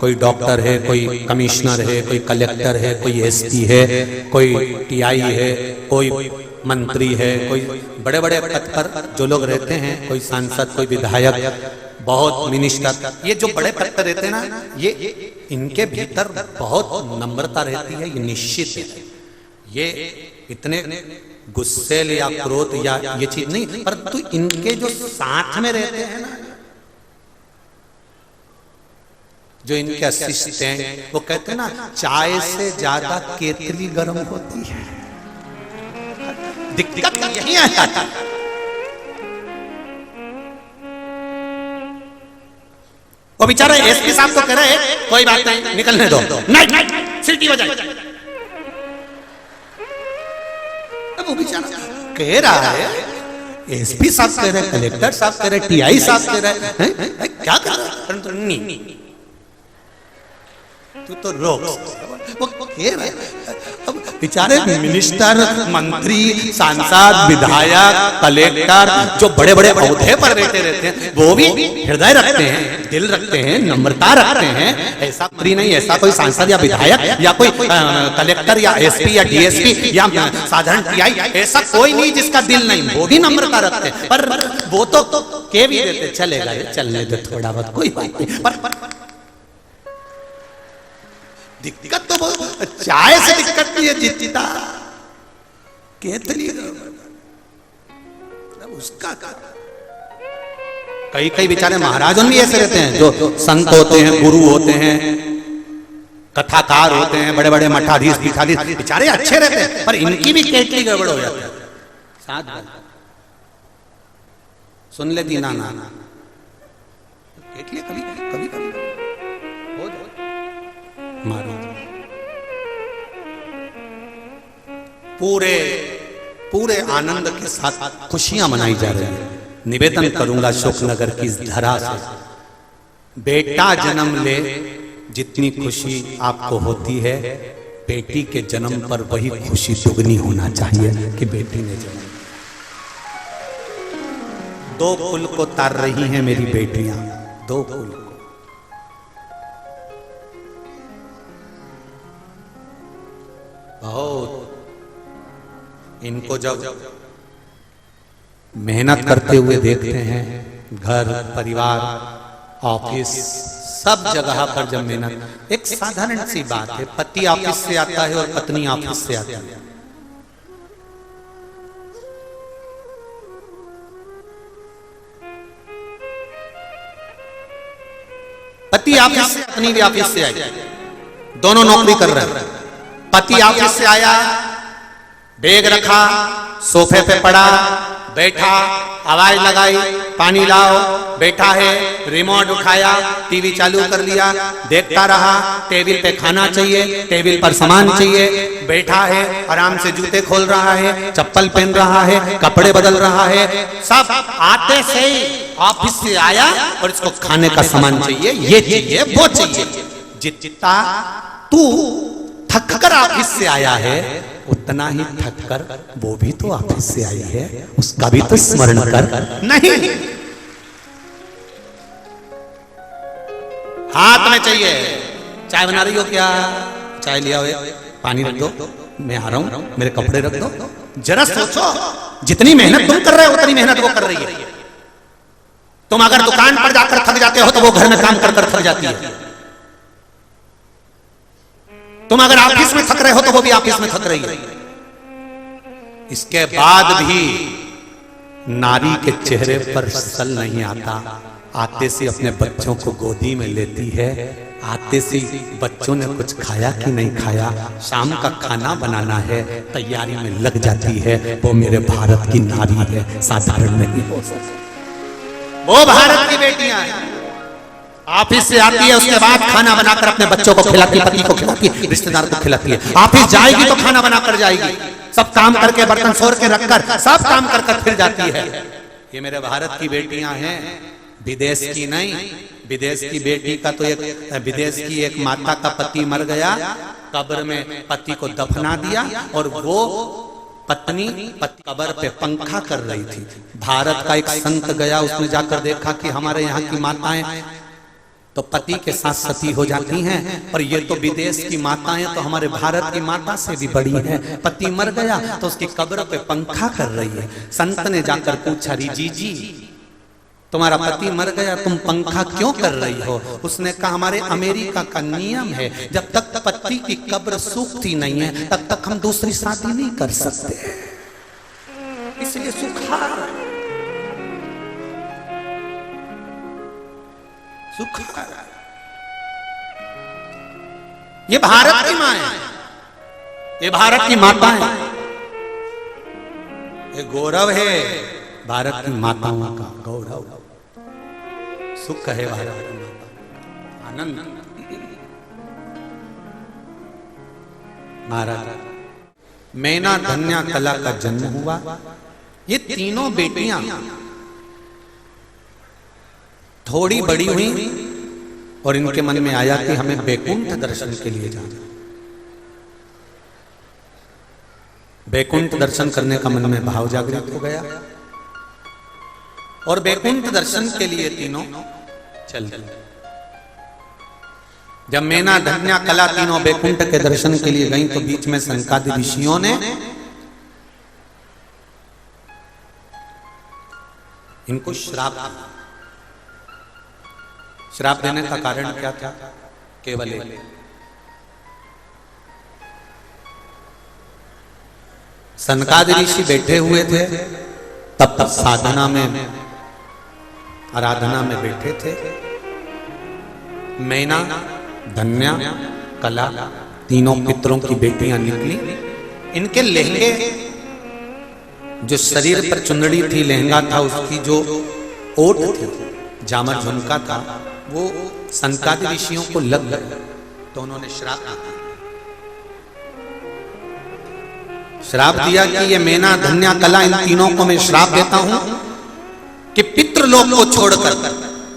कोई डॉक्टर है, कोई कमिश्नर है, कोई कलेक्टर है, कोई एसपी है, कोई टीआई है, कोई मंत्री है, कोई बड़े बड़े पद पर जो लोग रहते हैं, कोई सांसद, कोई विधायक, बहुत मिनिस्टर, ये जो बड़े पद पर रहते हैं ना, ये इनके भीतर बहुत नम्रता रहती है, ये निश्चित है। ये इतने गुस्से या क्रोध या ये चीज नहीं, परंतु इनके जो साथ में रहते हैं ना, जो इनके असिस्टेंट, वो कहते हैं ना चाय से ज्यादा केतली गर्म होती है। दिक्कत यही आ जाती है। वो बेचारा एसपी साहब तो कह रहे हैं कोई बात नहीं, निकलने दो, नहीं सीटी बजाई। वो बेचारा कह रहा है, एसपी साहब कह रहे, कलेक्टर साहब कह रहे, टीआई साहब कह रहे हैं, क्या कर रहा है? परंतु नहीं, तू तो रोक। वो कह रहा है, अब बेचारे मिनिस्टर, मंत्री, सांसद, विधायक, कलेक्टर जो बड़े बड़े ओहदे पर रहते हैं, वो भी हृदय रखते हैं, दिल रखते हैं, नम्रता रखते हैं। ऐसा मंत्री नहीं, ऐसा कोई सांसद या विधायक या कोई कलेक्टर या एसपी या डीएसपी या साधारण टीआई, ऐसा कोई नहीं जिसका दिल नहीं, वो भी नम्रता रखते हैं। पर वो तो कह भी देते, चलेगा चलने दे थोड़ा बहुत, कोई बात नहीं। पर दिक्कत तो चाय से दिक्कत नहीं है, जीता केतली उसका कई बेचारे महाराजों भी ऐसे रहते हैं, जो संत होते हैं, गुरु होते हैं, कथाकार होते हैं, बड़े बड़े मठाधीश पीठाधीश, बेचारे अच्छे रहते हैं, पर इनकी भी केतली गड़बड़ हो जाती है। साथ सुन लेती ना केतली कभी कभी कभी मारो। पूरे आनंद के साथ खुशियां मनाई जा रही है। निवेदन करूंगा शोकनगर की इस धरा से, बेटा जन्म ले जितनी खुशी आपको होती है, बेटी के जन्म पर वही खुशी दुगनी होना चाहिए कि बेटी ने जन्म। दो कुल को तार रही हैं मेरी बेटियां, दो कुल को। बहुत इनको जब मेहनत करते हुए देखते हैं, घर परिवार ऑफिस सब जगह पर जब मेहनत, एक साधारण सी बात है, पति ऑफिस से आता है और पत्नी ऑफिस से आती है। पति ऑफिस से, पत्नी भी ऑफिस से आई, दोनों नौकरी कर रहे हैं। पति ऑफिस से आया, बैग रखा, सोफे पे पड़ा, बैठा, आवाज लगाई, पानी लाओ, बैठा है, रिमोट उठाया, टीवी चालू कर लिया, देखता रहा, टेबल पे खाना चाहिए, टेबल पर सामान चाहिए, बैठा है, आराम से जूते खोल रहा है, चप्पल पहन रहा है, कपड़े बदल रहा है, सब आते से ही ऑफिस से आया और इसको खाने का सामान चाहिए, ये चाहिए, वो चाहिए। जितना तू थक कर ऑफिस से आया है, उतना ही थक कर वो भी तो ऑफिस से आई है, उसका भी तो स्मरण कर। नहीं, हाथ में चाहिए, चाय बना रही हो क्या? चाय लिया हो, पानी रख दो, मैं आ रहा हूं, मेरे कपड़े रख दो। जरा सोचो, जितनी मेहनत तुम कर रहे हो उतनी मेहनत वो कर रही है। तुम अगर दुकान पर जाकर थक जाते हो तो वो घर में काम कर थक जाती है। तुम अगर ऑफिस में थक रहे हो तो वो भी ऑफिस में थक रही है। इसके बाद भी नारी के चेहरे पर सल नहीं आता। आते से अपने बच्चों को गोदी में लेती है, आते से बच्चों ने कुछ खाया कि नहीं खाया, शाम का खाना बनाना है, तैयारी में लग जाती है। वो मेरे भारत की नारी है, साधारण नहीं हो सकती। वो भारत की बेटियां हैं, ऑफिस से आती है, उसके बाद खाना बनाकर अपने बच्चों को खिलाती है, पति को खिलाती है, रिश्तेदार को खिलाती है। ऑफिस जाएगी तो खाना बनाकर जाएगी, सब काम करके, बर्तन सोर के रखकर सब काम कर फिर जाती है। ये मेरे भारत की बेटियां हैं, विदेश की नहीं। विदेश की बेटी का तो एक, विदेश की एक माता का पति मर गया, कब्र में पति को दफना दिया और वो पत्नी कब्र पे पंखा कर रही थी। भारत का एक संत गया, उसने जाकर देखा कि हमारे यहाँ की माताएं तो पति के साथ सती हो जाती हैं। और ये तो विदेश की माताएं तो हमारे भारत की माता से भी बड़ी है। पति मर गया तो उसकी कब्र पे पंखा कर रही है। संत ने जाकर पूछा, जी जी तुम्हारा पति मर गया, तुम पंखा क्यों कर रही हो? उसने कहा, हमारे अमेरिका का नियम है, जब तक पति की कब्र सूखती नहीं है तब तक हम दूसरी शादी नहीं कर सकते, इसलिए सुखा सुखा। ये भारत की माँ है, ये भारत की माता है, ये गौरव है भारत की माताओं का, गौरव सुख है भारत की माता, आनंद। महाराज मैना धन्या कला का जन्म हुआ। ये तीनों बेटियां थोड़ी बड़ी हुई और इनके मन में आया कि हमें बैकुंठ दर्शन के लिए जाना। बैकुंठ दर्शन करने का मन में भाव जागृत हो गया और बैकुंठ दर्शन के लिए तीनों चल गए। जब मैना धन्या कला तीनों बैकुंठ के दर्शन के लिए गई तो बीच में सनकादि ऋषियों ने इनको श्राप दिया। श्राप देने का कारण क्या था? केवल सनकादि ऋषि बैठे हुए थे, तब तक साधना में आराधना में बैठे थे। मैना धन्या कला तीनों पितरों की बेटियां निकली। इनके लहंगे, जो शरीर पर चुंदड़ी थी, लहंगा था, उसकी जो ओट थी, जामर झुमका था, वो सनकादि ऋषियों को लग गया तो उन्होंने श्राप दिया। श्राप दिया कि ये मैना धन्या कला, इन तीनों को मैं श्राप देता हूं कि पितृलोक को छोड़कर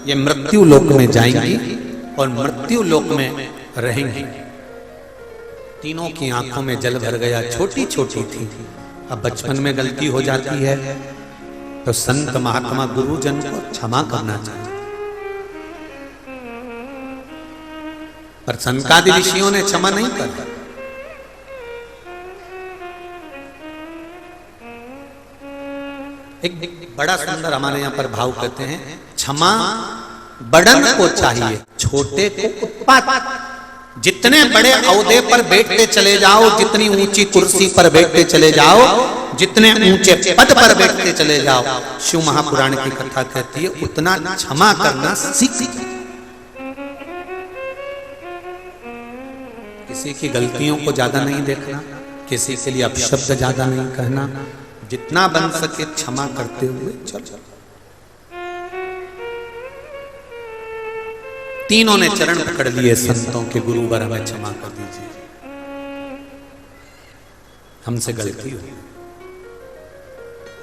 ये मृत्यु लोक में जाएंगी और मृत्यु लोक में रहेंगी। तीनों की आंखों में जल भर गया। छोटी छोटी थी, अब बचपन में गलती हो जाती है तो संत महात्मा गुरुजन को क्षमा करना चाहिए। पर सनकादि ऋषियों ने क्षमा नहीं कर। एक बड़ा सुंदर हमारे यहां पर भाव कहते हैं, क्षमा बड़न को चाहिए, छोटे को उत्पात। जितने बड़े औहदे पर बैठते चले जाओ, जितनी ऊंची कुर्सी पर बैठते चले जाओ, जितने ऊंचे पद पर बैठते चले जाओ, शिव महापुराण की कथा कहती है उतना क्षमा करना सीख। किसी की गलतियों को ज्यादा नहीं देखना, किसी के लिए अपशब्द ज्यादा नहीं कहना, जितना बन सके क्षमा करते हुए चलो। तीनों ने चरण पकड़ लिए संतों के, गुरुवर हमें क्षमा कर दीजिए, हमसे गलती हुई,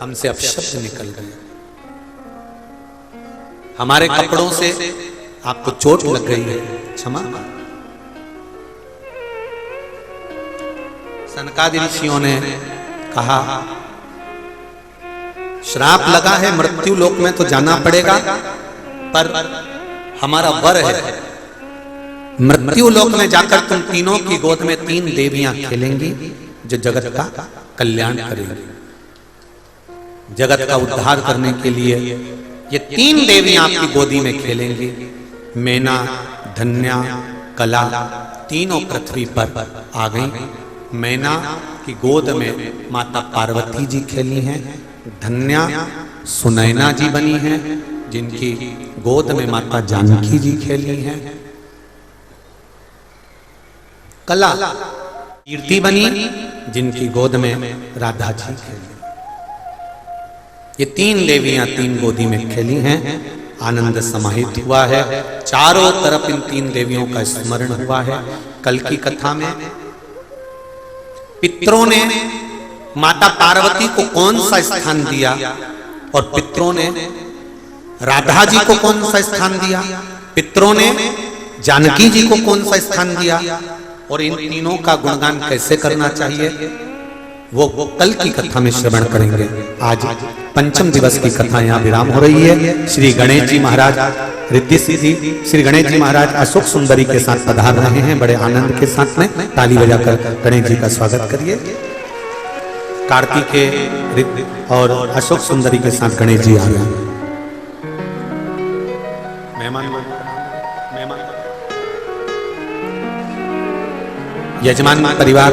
हमसे अपशब्द निकल गए, हमारे कपड़ों से आपको चोट लग गई है, क्षमा कर। सनकादि ऋषियों ने कहा, श्राप लगा है, मृत्यु लोक में तो जाना पड़ेगा, पर हमारा वर है, मृत्यु लोक में जाकर तुम तीनों की गोद में 3 देवियां खेलेंगी जो जगत का कल्याण करेंगी। जगत का उद्धार करने के लिए ये 3 देवियां आपकी गोदी में खेलेंगी। मैना धन्या कला तीनों पृथ्वी पर आ गई। मैना की गोद में माता पार्वती जी खेली हैं, धन्या सुनैना जी बनी हैं, जिनकी गोद में माता जानकी जी खेली हैं, कला कीर्ति बनी, जिनकी गोद में राधा जी खेली। ये 3 देवियां 3 गोदी में खेली हैं। आनंद समाहित हुआ है, चारों तरफ इन 3 देवियों का स्मरण हुआ है। कल की कथा में पितरों ने माता पार्वती को कौन सा स्थान दिया और पितरों ने राधा जी को कौन सा स्थान दिया, पितरों ने जानकी जी को कौन सा स्थान दिया, और इन तीनों का गुणगान कैसे करना चाहिए वो कल की कथा में श्रवण करेंगे। आज पंचम दिवस की कथा यहाँ विराम हो रही है। श्री गणेश जी महाराज रिद्धि सिद्धि श्री गणेश जी महाराज अशोक सुंदरी के साथ पधार रहे हैं। बड़े आनंद के साथ में ताली बजाकर गणेश जी का स्वागत करिए। कार्तिकेय और अशोक सुंदरी के साथ गणेश जी आ गए। यजमान परिवार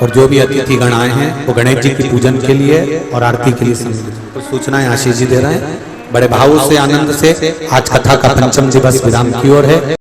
और जो भी अतिथि गण आए हैं वो गणेश जी की पूजन के लिए और आरती के लिए तो सूचनाएं आशीष जी दे रहे हैं। बड़े भाव से आनंद से आज कथा का पंचम दिवस विराम की ओर है।